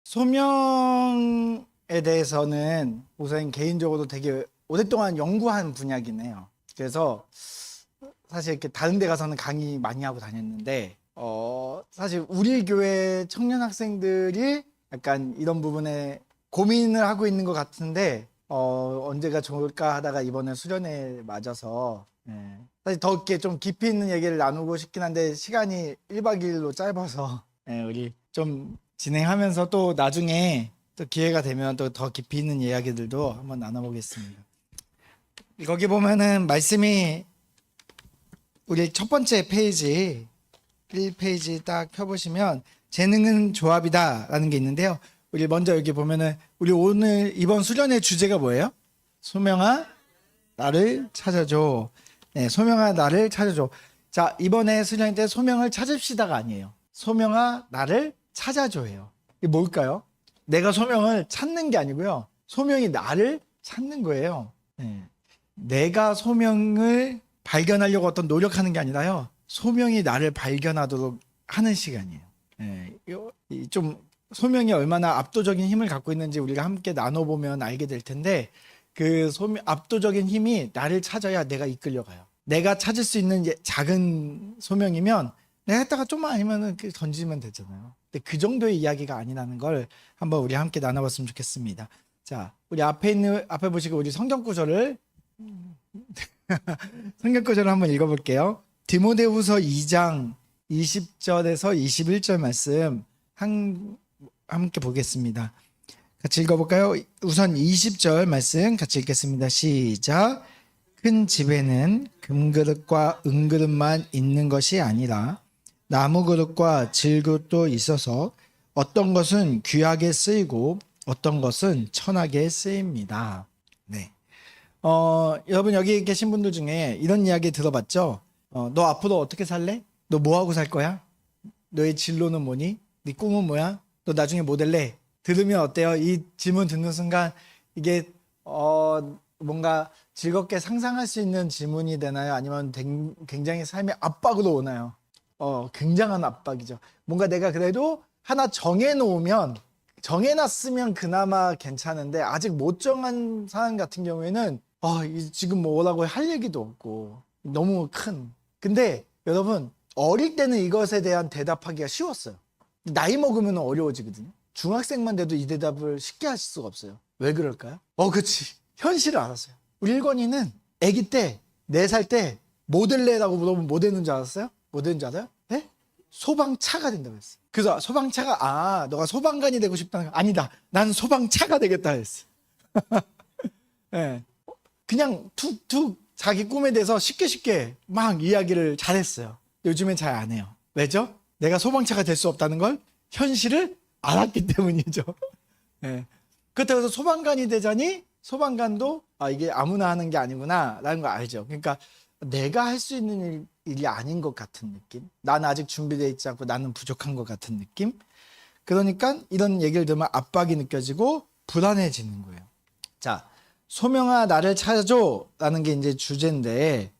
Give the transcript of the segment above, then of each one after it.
소명에 대해서는 우선 개인적으로 되게 오랫동안 연구한 분야긴 해요. 그래서 사실 이렇게 다른 데 가서는 강의 많이 하고 다녔는데, 사실 우리 교회 청년 학생들이 약간 이런 부분에 고민을 하고 있는 것 같은데, 언제가 좋을까 하다가 이번에 수련회 맞아서, 사실 더 이렇게 좀 깊이 있는 얘기를 나누고 싶긴 한데, 시간이 1박 2일로 짧아서, 우리 좀 진행하면서 또 나중에 또 기회가 되면 또 더 깊이 있는 이야기들도 한번 나눠보겠습니다. 거기 보면은 말씀이 우리 첫 번째 페이지 1페이지 딱 펴보시면 재능은 조합이다라는 게 있는데요. 우리 먼저 여기 보면은 우리 오늘 이번 수련의 주제가 뭐예요? 소명아 나를 찾아줘. 네, 소명아 나를 찾아줘. 자, 이번에 수련 때 소명을 찾읍시다가 아니에요. 소명아 나를 찾아줘예요. 이게 뭘까요? 내가 소명을 찾는 게 아니고요. 소명이 나를 찾는 거예요. 네. 내가 소명을 발견하려고 어떤 노력하는 게 아니라요. 소명이 나를 발견하도록 하는 시간이에요. 좀 소명이 얼마나 압도적인 힘을 갖고 있는지 우리가 함께 나눠보면 알게 될 텐데 그 압도적인 힘이 나를 찾아야 내가 이끌려가요. 내가 찾을 수 있는 작은 소명이면 내가 했다가 좀만 아니면 던지면 되잖아요. 근데 그 정도의 이야기가 아니라는 걸 한번 우리 함께 나눠봤으면 좋겠습니다. 자, 우리 앞에 보시고 우리 성경 구절을 성경 구절을 한번 읽어볼게요. 디모데후서 2장 20절에서 21절 말씀 함께 보겠습니다. 같이 읽어볼까요? 우선 20절 말씀 같이 읽겠습니다. 시작. 큰 집에는 금그릇과 은그릇만 있는 것이 아니라 나무그릇과 질그릇도 있어서 어떤 것은 귀하게 쓰이고 어떤 것은 천하게 쓰입니다. 네. 여러분 여기 계신 분들 중에 이런 이야기 들어봤죠? 너 앞으로 어떻게 살래? 너 뭐 하고 살 거야? 너의 진로는 뭐니? 네 꿈은 뭐야? 너 나중에 뭐 될래? 들으면 어때요? 이 질문 듣는 순간 이게 뭔가 즐겁게 상상할 수 있는 질문이 되나요? 아니면 굉장히 삶의 압박으로 오나요? 굉장한 압박이죠. 뭔가 내가 그래도 하나 정해놨으면 그나마 괜찮은데 아직 못 정한 사람 같은 경우에는 지금 뭐라고 할 얘기도 없고 너무 큰. 근데 여러분 어릴 때는 이것에 대한 대답하기가 쉬웠어요. 나이 먹으면 어려워지거든요. 중학생만 돼도 이 대답을 쉽게 하실 수가 없어요. 왜 그럴까요? 그치. 현실을 알았어요. 우리 일권이는 아기 때 4살 때 뭐 될래라고 물어보면 뭐 되는 줄 알았어요? 뭐 되는 줄 알아요? 네? 소방차가 된다고 했어요. 그래서 소방차가 너가 소방관이 되고 싶다는 거 아니다. 난 소방차가 되겠다 했어. 네. 그냥 툭툭 자기 꿈에 대해서 쉽게 막 이야기를 잘했어요. 요즘엔 잘 안 해요. 왜죠? 내가 소방차가 될 수 없다는 걸 현실을 알았기 때문이죠. 네. 그렇다고 해서 소방관이 되자니 소방관도 이게 아무나 하는 게 아니구나 라는 걸 알죠. 그러니까 내가 할 수 있는 일이 아닌 것 같은 느낌. 나는 아직 준비되어 있지 않고 나는 부족한 것 같은 느낌. 그러니까 이런 얘기를 들으면 압박이 느껴지고 불안해지는 거예요. 자, 소명아 나를 찾아줘 라는 게 이제 주제인데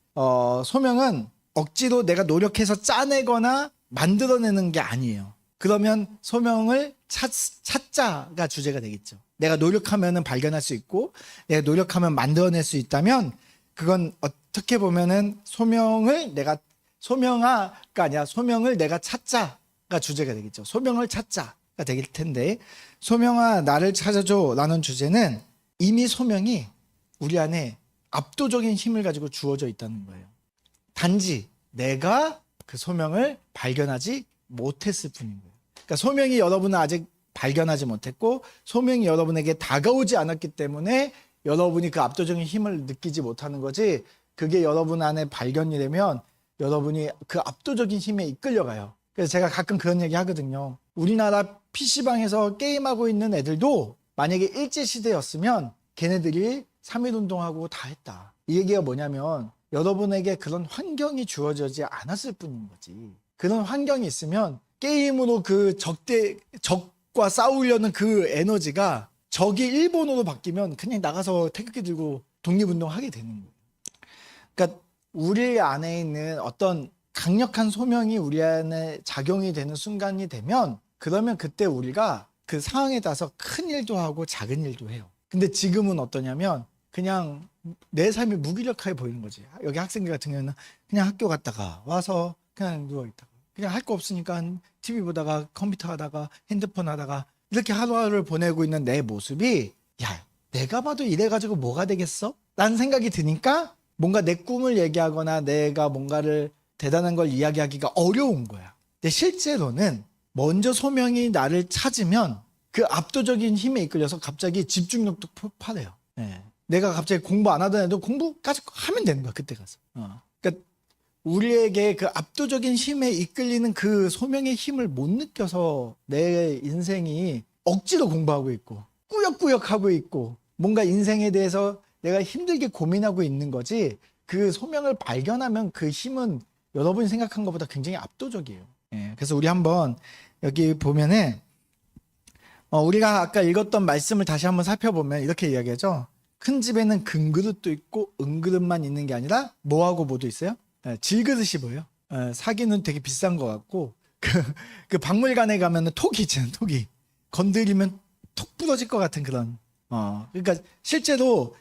소명은 억지로 내가 노력해서 짜내거나 만들어내는 게 아니에요. 그러면 소명을 찾자가 주제가 되겠죠. 내가 노력하면 발견할 수 있고 내가 노력하면 만들어낼 수 있다면 그건 어떻게 보면은 소명을 내가 찾자가 주제가 되겠죠. 소명을 찾자가 될 텐데 소명아 나를 찾아줘 라는 주제는 이미 소명이 우리 안에 압도적인 힘을 가지고 주어져 있다는 거예요. 단지 내가 그 소명을 발견하지 못했을 뿐인 거예요. 그러니까 소명이 여러분은 아직 발견하지 못했고 소명이 여러분에게 다가오지 않았기 때문에 여러분이 그 압도적인 힘을 느끼지 못하는 거지, 그게 여러분 안에 발견이 되면 여러분이 그 압도적인 힘에 이끌려가요. 그래서 제가 가끔 그런 얘기 하거든요. 우리나라 PC방에서 게임하고 있는 애들도 만약에 일제시대였으면 걔네들이 3.1운동하고 다 했다. 이 얘기가 뭐냐면 여러분에게 그런 환경이 주어지지 않았을 뿐인 거지. 그런 환경이 있으면 게임으로 그 적과 싸우려는 그 에너지가 적이 일본어로 바뀌면 그냥 나가서 태극기 들고 독립운동 하게 되는 거예요. 그러니까 우리 안에 있는 어떤 강력한 소명이 우리 안에 작용이 되는 순간이 되면 그러면 그때 우리가 그 상황에 따라서 큰 일도 하고 작은 일도 해요. 근데 지금은 어떠냐면 그냥 내 삶이 무기력하게 보이는 거지. 여기 학생들 같은 경우는 그냥 학교 갔다가 와서 그냥 누워있다가 그냥 할 거 없으니까 TV 보다가 컴퓨터 하다가 핸드폰 하다가 이렇게 하루하루를 보내고 있는 내 모습이 야, 내가 봐도 이래가지고 뭐가 되겠어? 라는 생각이 드니까 뭔가 내 꿈을 얘기하거나 내가 뭔가를 대단한 걸 이야기하기가 어려운 거야. 근데 실제로는 먼저 소명이 나를 찾으면 그 압도적인 힘에 이끌려서 갑자기 집중력도 폭발해요. 예. 내가 갑자기 공부 안 하던 애도 공부까지 하면 되는 거야, 그때 가서. 그러니까 우리에게 그 압도적인 힘에 이끌리는 그 소명의 힘을 못 느껴서 내 인생이 억지로 공부하고 있고 꾸역꾸역 하고 있고 뭔가 인생에 대해서 내가 힘들게 고민하고 있는 거지. 그 소명을 발견하면 그 힘은 여러분이 생각한 것보다 굉장히 압도적이에요. 예, 그래서 우리 한번 여기 보면은 우리가 아까 읽었던 말씀을 다시 한번 살펴보면 이렇게 이야기하죠. 큰 집에는 금그릇도 있고 은그릇만 있는 게 아니라 뭐하고 뭐도 있어요? 예, 질그릇이 보여요. 사기는 되게 비싼 것 같고 그 박물관에 가면은 톡이 있잖아요. 톡이 건드리면 톡 부러질 것 같은 그런. 그러니까 실제로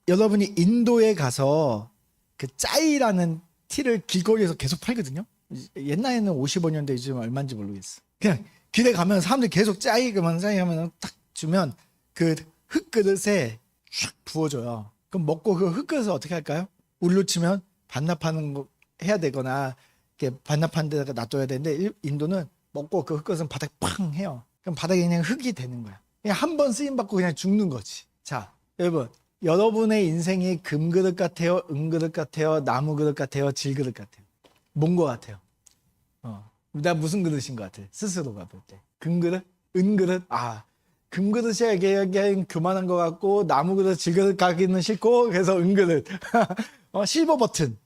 여러분이 인도에 가서 그 짜이라는 티를 길거리에서 계속 팔거든요. 옛날에는 50원이었는데 요즘 얼마인지 모르겠어. 그냥 길에 가면 사람들이 계속 짜이 하면 딱 주면 그 흙그릇에 쫙 부어줘요. 그럼 먹고 그 흙그릇을 어떻게 할까요? 울로 치면 반납하는 거 해야 되거나 이렇게 반납하는 데다가 놔둬야 되는데 인도는 먹고 그 흙그릇은 바닥에 팡 해요. 그럼 바닥에 그냥 흙이 되는 거야. 그냥 한 번 쓰임 받고 그냥 죽는 거지. 자, 여러분, 여러분의 인생이 금그릇 같아요, 은그릇 같아요, 나무그릇 같아요, 질그릇 같아요. 뭔 거 같아요? 나 무슨 그릇인 것 같아? 스스로가 볼 때. 금그릇? 은그릇? 금그릇이 이게 교만한 것 같고 나무그릇, 질그릇 가기는 싫고 그래서 은그릇. 실버 버튼.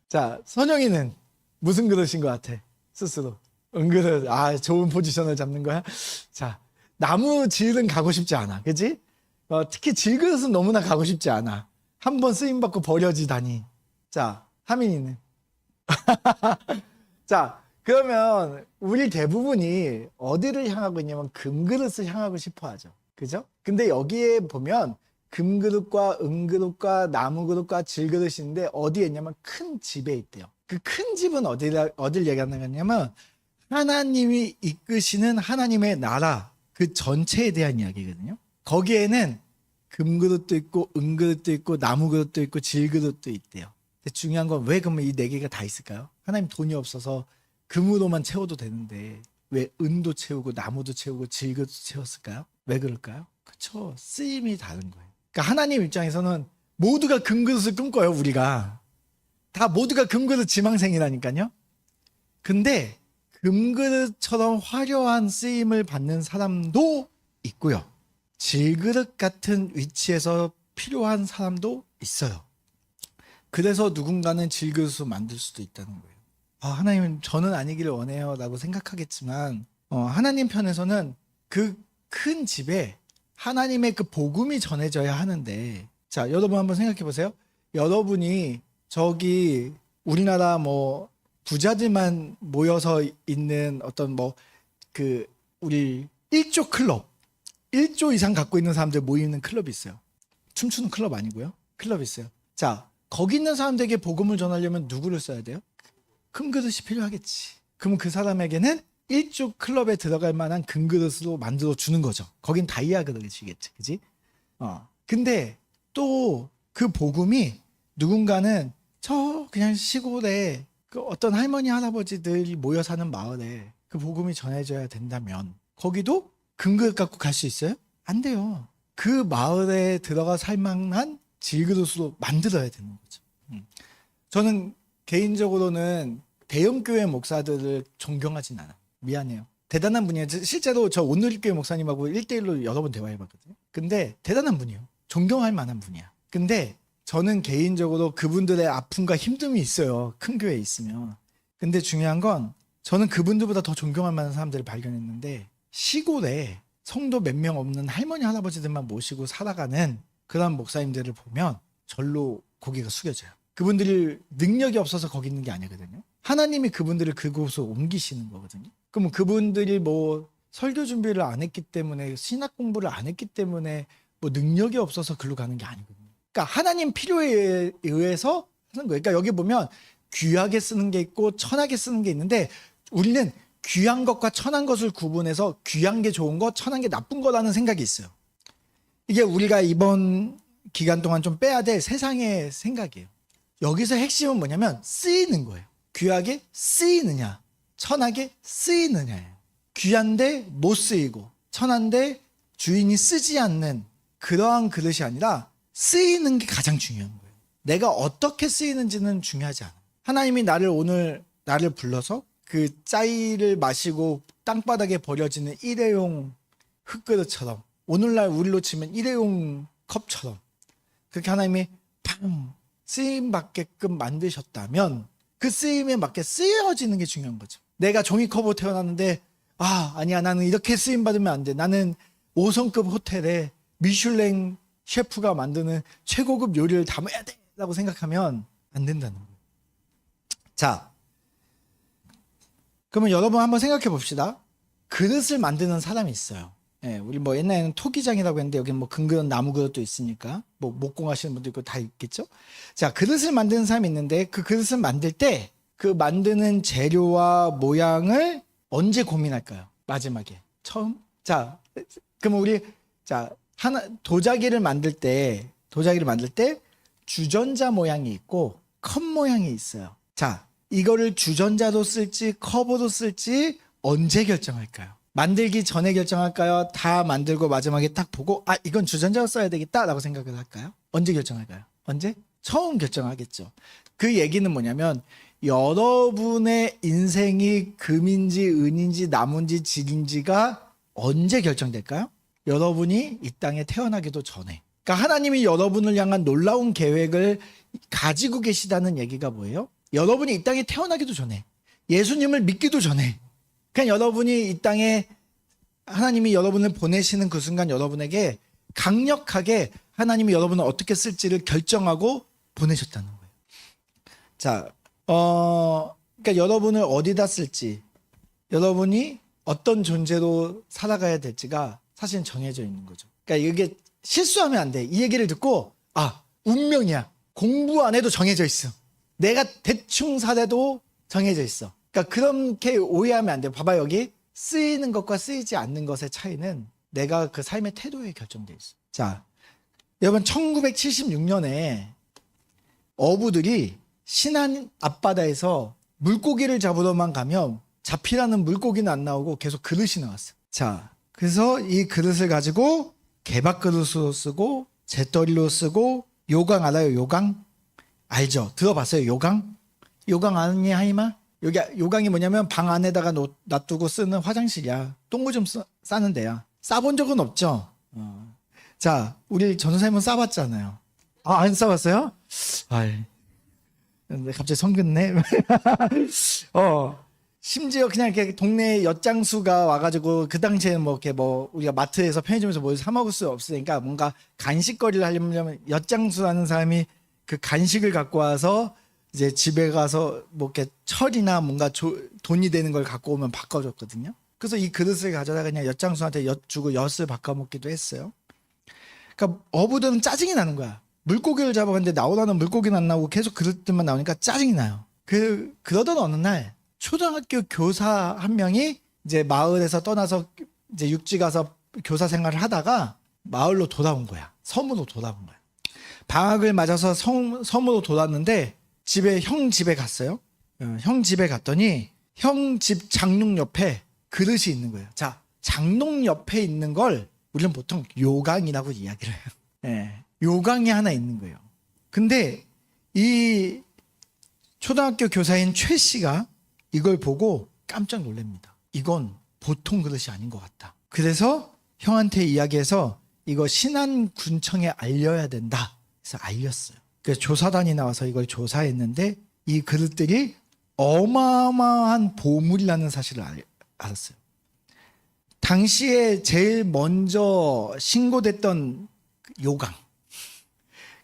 자, 선영이는 무슨 그릇인 것 같아? 스스로. 은그릇. 좋은 포지션을 잡는 거야? 자, 나무 질은 가고 싶지 않아. 그치? 특히 질그릇은 너무나 가고 싶지 않아. 한 번 쓰임받고 버려지다니. 자, 하민이는? 자, 그러면 우리 대부분이 어디를 향하고 있냐면 금그릇을 향하고 싶어 하죠. 그죠? 근데 여기에 보면 금그릇과 은그릇과 나무그릇과 질그릇인데 어디에 있냐면 큰 집에 있대요. 그 큰 집은 어딜 얘기하는 거냐면 하나님이 이끄시는 하나님의 나라 그 전체에 대한 이야기거든요. 거기에는 금그릇도 있고 은그릇도 있고 나무그릇도 있고 질그릇도 있대요. 근데 중요한 건 왜 그러면 이 네 개가 다 있을까요? 하나님 돈이 없어서 금으로만 채워도 되는데 왜 은도 채우고 나무도 채우고 질그릇도 채웠을까요? 왜 그럴까요? 그쵸, 쓰임이 다른 거예요. 그러니까 하나님 입장에서는 모두가 금그릇을 꿈꿔요. 우리가 다 모두가 금그릇 지망생이라니까요. 근데 금그릇처럼 화려한 쓰임을 받는 사람도 있고요, 질그릇 같은 위치에서 필요한 사람도 있어요. 그래서 누군가는 질그릇을 만들 수도 있다는 거예요. 하나님은 저는 아니기를 원해요 라고 생각하겠지만 하나님 편에서는 그 큰 집에 하나님의 그 복음이 전해져야 하는데, 자, 여러분 한번 생각해 보세요. 여러분이 저기 우리나라 뭐 부자들만 모여서 있는 어떤 우리 1조 클럽, 1조 이상 갖고 있는 사람들 모이는 클럽이 있어요. 춤추는 클럽 아니고요. 클럽이 있어요. 자, 거기 있는 사람들에게 복음을 전하려면 누구를 써야 돼요? 큰 그릇이 필요하겠지. 그럼 그 사람에게는 1조 클럽에 들어갈 만한 금그릇으로 만들어 주는 거죠. 거긴 다이아 그릇이겠지. 그지? 근데 또 그 복음이 누군가는 저 그냥 시골에 그 어떤 할머니 할아버지들이 모여 사는 마을에 그 복음이 전해져야 된다면 거기도 금그릇 갖고 갈 수 있어요? 안 돼요. 그 마을에 들어가 살 만한 질그릇으로 만들어야 되는 거죠. 저는 개인적으로는 대형교회 목사들을 존경하진 않아요. 미안해요. 대단한 분이에요. 실제로 저 온누리교회 목사님하고 1대1로 여러 번 대화해봤거든요. 근데 대단한 분이에요. 존경할 만한 분이야. 근데 저는 개인적으로 그분들의 아픔과 힘듦이 있어요. 큰 교회에 있으면. 근데 중요한 건 저는 그분들보다 더 존경할 만한 사람들을 발견했는데, 시골에 성도 몇 명 없는 할머니 할아버지들만 모시고 살아가는 그런 목사님들을 보면 절로 고개가 숙여져요. 그분들이 능력이 없어서 거기 있는 게 아니거든요. 하나님이 그분들을 그곳으로 옮기시는 거거든요. 그럼 그분들이 뭐 설교 준비를 안 했기 때문에 신학 공부를 안 했기 때문에 뭐 능력이 없어서 글로 가는 게 아니거든요. 그러니까 하나님 필요에 의해서 하는 거예요. 그러니까 여기 보면 귀하게 쓰는 게 있고 천하게 쓰는 게 있는데 우리는 귀한 것과 천한 것을 구분해서 귀한 게 좋은 것, 천한 게 나쁜 거라는 생각이 있어요. 이게 우리가 이번 기간 동안 좀 빼야 될 세상의 생각이에요. 여기서 핵심은 뭐냐면 쓰이는 거예요. 귀하게 쓰이느냐, 천하게 쓰이느냐예요. 귀한데 못 쓰이고 천한데 주인이 쓰지 않는 그러한 그릇이 아니라 쓰이는 게 가장 중요한 거예요. 내가 어떻게 쓰이는지는 중요하지 않아요. 하나님이 오늘 나를 불러서 그 짜이를 마시고 땅바닥에 버려지는 일회용 흙그릇처럼 오늘날 우리로 치면 일회용 컵처럼 그렇게 하나님이 팡 쓰임 받게끔 만드셨다면 그 쓰임에 맞게 쓰여지는 게 중요한 거죠. 내가 종이컵으로 태어났는데 아니야 나는 이렇게 쓰임 받으면 안 돼. 나는 5성급 호텔에 미슐랭 셰프가 만드는 최고급 요리를 담아야 돼 라고 생각하면 안 된다는 거예요. 자, 그러면 여러분 한번 생각해 봅시다. 그릇을 만드는 사람이 있어요. 예, 우리 뭐 옛날에는 토기장이라고 했는데 여기 뭐 금그릇 나무 그릇도 있으니까 뭐 목공하시는 분도 있고 다 있겠죠. 자, 그릇을 만드는 사람이 있는데 그 그릇을 만들 때 그 만드는 재료와 모양을 언제 고민할까요? 마지막에 처음. 자, 그럼 우리 도자기를 만들 때 주전자 모양이 있고 컵 모양이 있어요. 자, 이거를 주전자로 쓸지 컵으로 쓸지 언제 결정할까요? 만들기 전에 결정할까요? 다 만들고 마지막에 딱 보고 이건 주전자로 써야 되겠다라고 생각을 할까요? 언제 결정할까요? 언제? 처음 결정하겠죠. 그 얘기는 뭐냐면 여러분의 인생이 금인지 은인지 나무인지 질인지가 언제 결정될까요? 여러분이 이 땅에 태어나기도 전에. 그러니까 하나님이 여러분을 향한 놀라운 계획을 가지고 계시다는 얘기가 뭐예요? 여러분이 이 땅에 태어나기도 전에, 예수님을 믿기도 전에, 그냥 여러분이 이 땅에 하나님이 여러분을 보내시는 그 순간 여러분에게 강력하게 하나님이 여러분을 어떻게 쓸지를 결정하고 보내셨다는 거예요. 자, 그러니까 여러분을 어디다 쓸지, 여러분이 어떤 존재로 살아가야 될지가 사실은 정해져 있는 거죠. 그러니까 이게 실수하면 안 돼. 이 얘기를 듣고 운명이야. 공부 안 해도 정해져 있어. 내가 대충 살아도 정해져 있어. 그러니까 그렇게 오해하면 안 돼요. 봐봐, 여기 쓰이는 것과 쓰이지 않는 것의 차이는 내가 그 삶의 태도에 결정돼 있어. 자, 여러분 1976년에 어부들이 신안 앞바다에서 물고기를 잡으러만 가면 잡히라는 물고기는 안 나오고 계속 그릇이 나왔어요. 자, 그래서 이 그릇을 가지고 개밥 그릇으로 쓰고 재떨이로 쓰고 요강 알아요? 요강? 알죠? 들어봤어요? 요강? 요강 아니 하이마? 여기 요강이 뭐냐면 방 안에다가 놔두고 쓰는 화장실이야. 똥오줌 싸는 데야. 싸본 적은 없죠? 자, 우리 전도사님은 싸봤잖아요. 안 싸봤어요? 근데 갑자기 성긋네. 심지어 그냥 이렇게 동네 엿장수가 와가지고 그 당시에는 우리가 마트에서 편의점에서 뭘 사 먹을 수 없으니까 뭔가 간식거리를 하려면 엿장수라는 사람이 그 간식을 갖고 와서 이제 집에 가서 뭐 이렇게 철이나 뭔가 돈이 되는 걸 갖고 오면 바꿔줬거든요. 그래서 이 그릇을 가져다가 그냥 엿장수한테 엿 주고 엿을 바꿔 먹기도 했어요. 그러니까 어부들은 짜증이 나는 거야. 물고기를 잡아갔는데 나오라는 물고기는 안 나오고 계속 그릇들만 나오니까 짜증이 나요. 그러던 어느 날 초등학교 교사 한 명이 이제 마을에서 떠나서 이제 육지 가서 교사 생활을 하다가 마을로 돌아온 거야. 섬으로 돌아온 거야. 방학을 맞아서 섬으로 돌아왔는데 형 집에 갔어요. 형 집에 갔더니 형 집 장롱 옆에 그릇이 있는 거예요. 자, 장롱 옆에 있는 걸 우리는 보통 요강이라고 이야기를 해요. 네, 요강이 하나 있는 거예요. 근데 이 초등학교 교사인 최 씨가 이걸 보고 깜짝 놀랍니다. 이건 보통 그릇이 아닌 것 같다. 그래서 형한테 이야기해서 이거 신안군청에 알려야 된다. 그래서 알렸어요. 그래서 조사단이 나와서 이걸 조사했는데 이 그릇들이 어마어마한 보물이라는 사실을 알았어요. 당시에 제일 먼저 신고됐던 요강,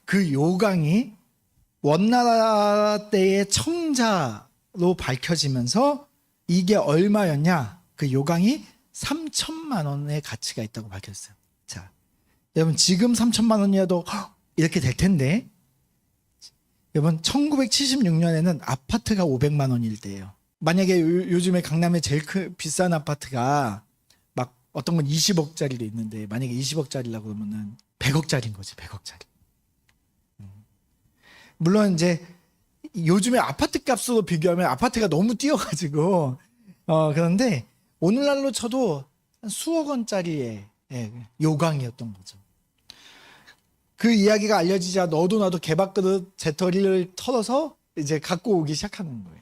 그 요강이 원나라 때의 청자로 밝혀지면서 이게 얼마였냐? 그 요강이 3천만 원의 가치가 있다고 밝혔어요. 자, 여러분 지금 3천만 원이어도 이렇게 될 텐데 여러분 1976년에는 아파트가 500만 원일 때예요. 만약에 요즘에 강남에 제일 비싼 아파트가 막 어떤 건 20억짜리도 있는데 만약에 20억짜리라고 그러면은 100억짜리인 거지. 100억짜리. 물론 이제 요즘에 아파트 값으로 비교하면 아파트가 너무 뛰어가지고 그런데 오늘날로 쳐도 한 수억 원짜리의 요강이었던 거죠. 그 이야기가 알려지자 너도 나도 개밥그릇 재떨이를 털어서 이제 갖고 오기 시작하는 거예요.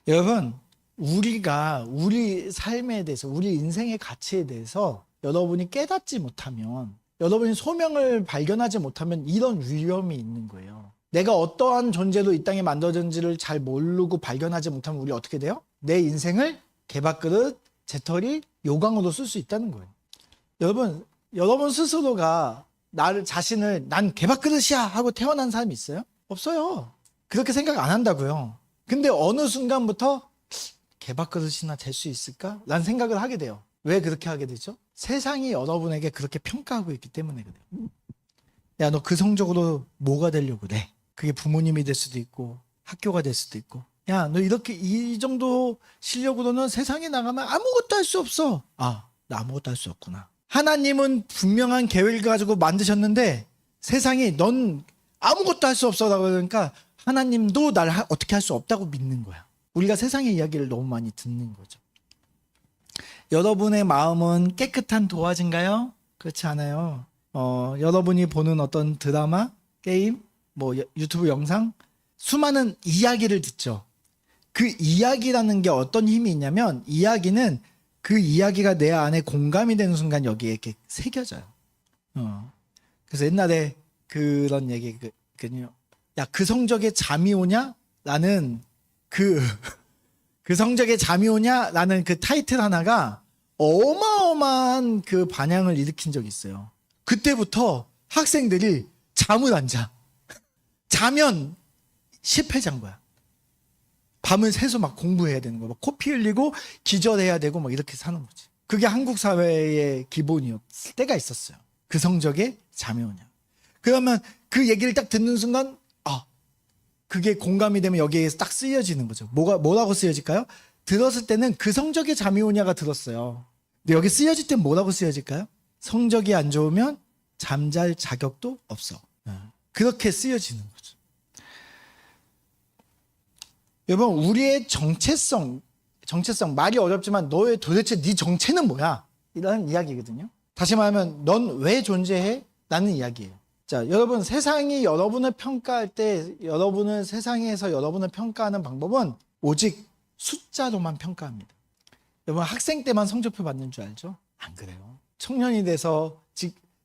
여러분, 우리가 우리 삶에 대해서, 우리 인생의 가치에 대해서 여러분이 깨닫지 못하면, 여러분이 소명을 발견하지 못하면 이런 위험이 있는 거예요. 내가 어떠한 존재로 이 땅에 만들어졌는지를 잘 모르고 발견하지 못하면 우리 어떻게 돼요? 내 인생을 개밥그릇, 재떨이, 요강으로 쓸 수 있다는 거예요. 여러분 스스로가 나를 자신을 난 개밥그릇이야 하고 태어난 사람이 있어요? 없어요. 그렇게 생각 안 한다고요. 근데 어느 순간부터 개밥그릇이나 될 수 있을까? 라는 생각을 하게 돼요. 왜 그렇게 하게 되죠? 세상이 여러분에게 그렇게 평가하고 있기 때문에 그래요. 야, 너 그 성적으로 뭐가 되려고 그래? 그게 부모님이 될 수도 있고 학교가 될 수도 있고 야, 너 이렇게 이 정도 실력으로는 세상에 나가면 아무것도 할 수 없어. 아, 나 아무것도 할 수 없구나. 하나님은 분명한 계획을 가지고 만드셨는데 세상이 넌 아무것도 할 수 없어라고 그러니까 하나님도 날 어떻게 할 수 없다고 믿는 거야. 우리가 세상의 이야기를 너무 많이 듣는 거죠. 여러분의 마음은 깨끗한 도화지인가요? 그렇지 않아요. 여러분이 보는 어떤 드라마, 게임, 뭐 유튜브 영상, 수많은 이야기를 듣죠. 그 이야기라는 게 어떤 힘이 있냐면 이야기는 그 이야기가 내 안에 공감이 되는 순간 여기에 이렇게 새겨져요. 그래서 옛날에 그런 얘기, 야, 그 성적에 잠이 오냐? 라는 그 성적에 잠이 오냐? 라는 그 타이틀 하나가 어마어마한 그 반향을 일으킨 적이 있어요. 그때부터 학생들이 잠을 안 자. 자면 실패자인 거야. 밤을 새서 막 공부해야 되는 거야. 막 코피 흘리고 기절해야 되고 막 이렇게 사는 거지. 그게 한국 사회의 기본이었을 때가 있었어요. 그 성적에 잠이 오냐. 그러면 그 얘기를 딱 듣는 순간 그게 공감이 되면 여기에 딱 쓰여지는 거죠. 뭐라고 쓰여질까요? 들었을 때는 그 성적에 잠이 오냐가 들었어요. 근데 여기 쓰여질 땐 뭐라고 쓰여질까요? 성적이 안 좋으면 잠잘 자격도 없어. 그렇게 쓰여지는 거죠. 여러분, 우리의 정체성 말이 어렵지만 너의 도대체 네 정체는 뭐야? 이런 이야기거든요. 다시 말하면 넌 왜 존재해? 라는 이야기예요. 자, 여러분, 세상이 여러분을 평가할 때 여러분을 세상에서 여러분을 평가하는 방법은 오직 숫자로만 평가합니다. 여러분, 학생 때만 성적표 받는 줄 알죠? 안 그래요. 청년이 돼서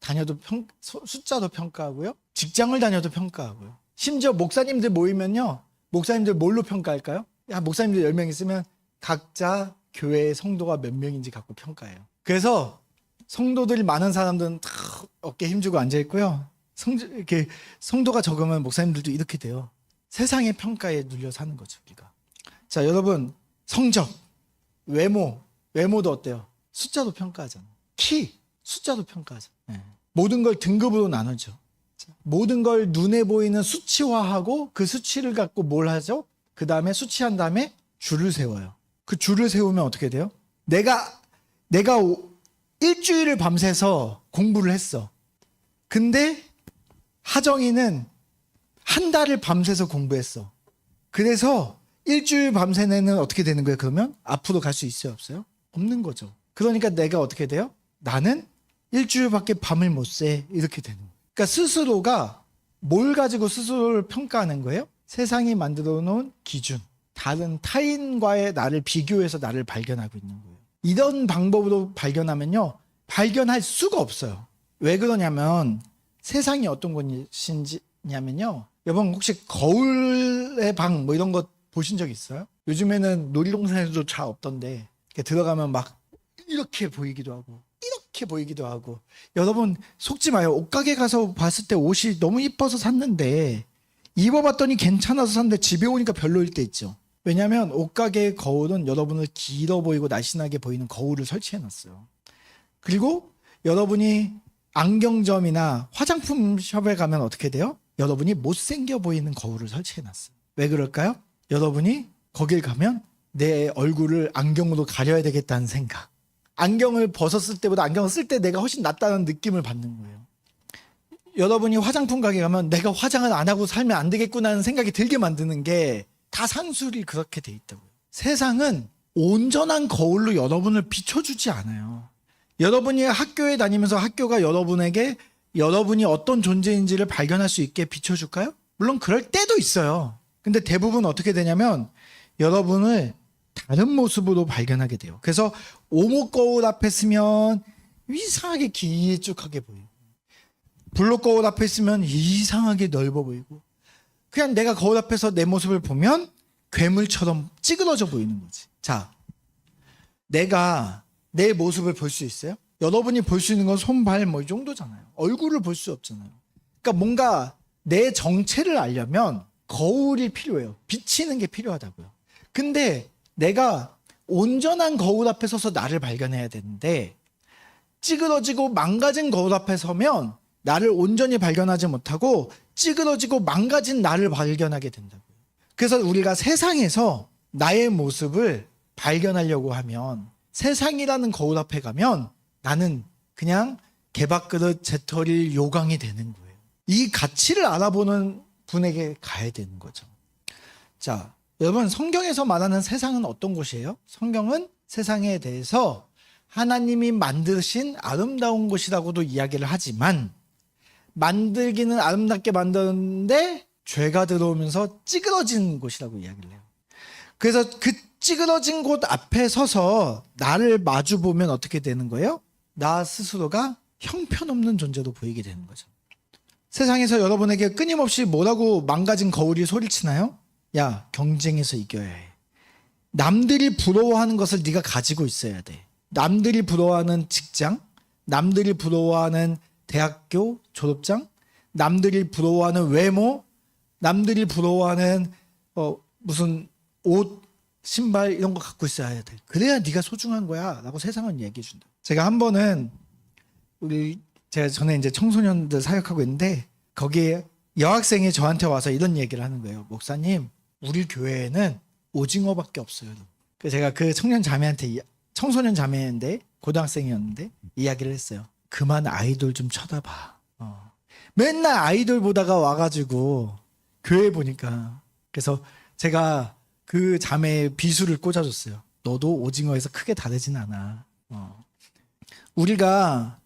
다녀도 숫자도 평가하고요. 직장을 다녀도 평가하고요. 심지어 목사님들 모이면요. 목사님들 뭘로 평가할까요? 야, 목사님들 10명 있으면 각자 교회의 성도가 몇 명인지 갖고 평가해요. 그래서 성도들이 많은 사람들은 다 어깨에 힘주고 앉아있고요. 이렇게 성도가 적으면 목사님들도 이렇게 돼요. 세상의 평가에 눌려 사는 거죠, 우리가. 자, 여러분, 성적, 외모도 어때요? 숫자도 평가하잖아요. 키, 숫자도 평가하죠. 모든 걸 등급으로 나누죠. 모든 걸 눈에 보이는 수치화하고 그 수치를 갖고 뭘 하죠? 그 다음에 수치한 다음에 줄을 세워요. 그 줄을 세우면 어떻게 돼요? 내가 일주일을 밤새서 공부를 했어. 근데 하정이는 한 달을 밤새서 공부했어. 그래서 일주일 밤새는 애는 어떻게 되는 거예요? 그러면 앞으로 갈 수 있어요? 없어요? 없는 거죠. 그러니까 내가 어떻게 돼요? 나는 일주일밖에 밤을 못 새. 이렇게 되는 거예요. 그러니까 스스로가 뭘 가지고 스스로를 평가하는 거예요? 세상이 만들어 놓은 기준, 다른 타인과의 나를 비교해서 나를 발견하고 있는 거예요. 이런 방법으로 발견하면요, 발견할 수가 없어요. 왜 그러냐면 세상이 어떤 것이냐면요, 여러분 혹시 거울의 방 뭐 이런 거 보신 적 있어요? 요즘에는 놀이동산에도 잘 없던데 들어가면 막 이렇게 보이기도 하고 이렇게 보이기도 하고. 여러분 속지 마요. 옷가게 가서 봤을 때 옷이 너무 이뻐서 샀는데 입어봤더니 괜찮아서 샀는데 집에 오니까 별로일 때 있죠. 왜냐하면 옷가게의 거울은 여러분을 길어 보이고 날씬하게 보이는 거울을 설치해 놨어요. 그리고 여러분이 안경점이나 화장품 숍에 가면 어떻게 돼요? 여러분이 못생겨 보이는 거울을 설치해 놨어요. 왜 그럴까요? 여러분이 거길 가면 내 얼굴을 안경으로 가려야 되겠다는 생각. 안경을 벗었을 때보다 안경을 쓸 때 내가 훨씬 낫다는 느낌을 받는 거예요. 여러분이 화장품 가게 가면 내가 화장을 안 하고 살면 안 되겠구나 하는 생각이 들게 만드는 게 다 상술이 그렇게 돼 있다고요. 세상은 온전한 거울로 여러분을 비춰주지 않아요. 여러분이 학교에 다니면서 학교가 여러분에게 여러분이 어떤 존재인지를 발견할 수 있게 비춰줄까요? 물론 그럴 때도 있어요. 근데 대부분 어떻게 되냐면 여러분을 다른 모습으로 발견하게 돼요. 그래서 오목 거울 앞에 쓰면 이상하게 길쭉하게 보이고, 블록 거울 앞에 있으면 이상하게 넓어 보이고, 그냥 내가 거울 앞에서 내 모습을 보면 괴물처럼 찌그러져 보이는 거지. 자, 내가 내 모습을 볼 수 있어요? 여러분이 볼 수 있는 건 손, 발 뭐 이 정도잖아요. 얼굴을 볼 수 없잖아요. 그러니까 뭔가 내 정체를 알려면 거울이 필요해요. 비치는 게 필요하다고요. 근데 내가 온전한 거울 앞에 서서 나를 발견해야 되는데 찌그러지고 망가진 거울 앞에 서면 나를 온전히 발견하지 못하고 찌그러지고 망가진 나를 발견하게 된다고요. 그래서 우리가 세상에서 나의 모습을 발견하려고 하면 세상이라는 거울 앞에 가면 나는 그냥 개밥그릇 재떨이 요강이 되는 거예요. 이 가치를 알아보는 분에게 가야 되는 거죠. 자, 여러분, 성경에서 말하는 세상은 어떤 곳이에요? 성경은 세상에 대해서 하나님이 만드신 아름다운 곳이라고도 이야기를 하지만 만들기는 아름답게 만드는데 죄가 들어오면서 찌그러진 곳이라고 이야기를 해요. 그래서 그 찌그러진 곳 앞에 서서 나를 마주보면 어떻게 되는 거예요? 나 스스로가 형편없는 존재로 보이게 되는 거죠. 세상에서 여러분에게 끊임없이 뭐라고 망가진 거울이 소리치나요? 야, 경쟁에서 이겨야 해. 남들이 부러워하는 것을 네가 가지고 있어야 돼. 남들이 부러워하는 직장, 남들이 부러워하는 대학교 졸업장, 남들이 부러워하는 외모, 남들이 부러워하는 무슨 옷, 신발 이런 거 갖고 있어야 돼. 그래야 네가 소중한 거야 라고 세상은 얘기해 준다. 제가 한 번은 제가 전에 이제 청소년들 사역하고 있는데 거기에 여학생이 저한테 와서 이런 얘기를 하는 거예요. 목사님, 우리 교회에는 오징어밖에 없어요. 그래서 제가 그 청소년 자매인데 고등학생이었는데 이야기를 했어요. 그만 아이돌 좀 쳐다봐. 맨날 아이돌 보다가 와가지고 교회 보니까. 그래서 제가 그 자매의 비수를 꽂아줬어요. 너도 오징어에서 크게 다르진 않아. 우리가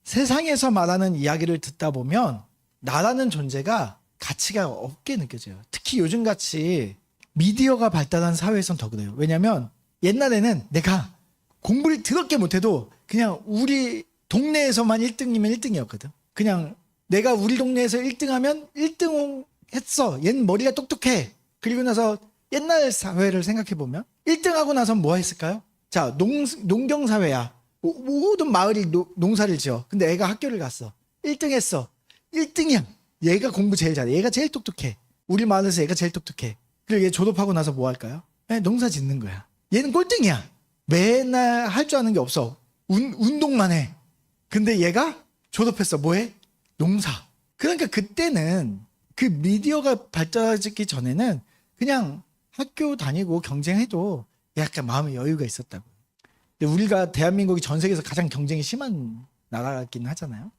세상에서 말하는 이야기를 듣다 보면 나라는 존재가 가치가 없게 느껴져요. 특히 요즘같이 미디어가 발달한 사회에선 더 그래요. 왜냐하면 옛날에는 내가 공부를 더럽게 못해도 그냥 우리 동네에서만 1등이면 1등이었거든. 그냥 내가 우리 동네에서 1등하면 1등 했어. 얘는 머리가 똑똑해. 그리고 나서 옛날 사회를 생각해보면 1등하고 나서 뭐 했을까요? 자, 농경사회야. 모든 마을이 농사를 지어. 근데 애가 학교를 갔어. 1등 했어. 1등이야. 얘가 공부 제일 잘해. 얘가 제일 똑똑해. 우리 마을에서 얘가 제일 똑똑해. 그리고 얘 졸업하고 나서 뭐 할까요? 농사 짓는 거야. 얘는 꼴등이야. 맨날 할 줄 아는 게 없어. 운동만 해. 근데 얘가 졸업했어. 뭐해? 농사. 그러니까 그때는 그 미디어가 발달하기 전에는 그냥 학교 다니고 경쟁해도 약간 마음의 여유가 있었다고. 근데 우리가 대한민국이 전 세계에서 가장 경쟁이 심한 나라긴 하잖아요.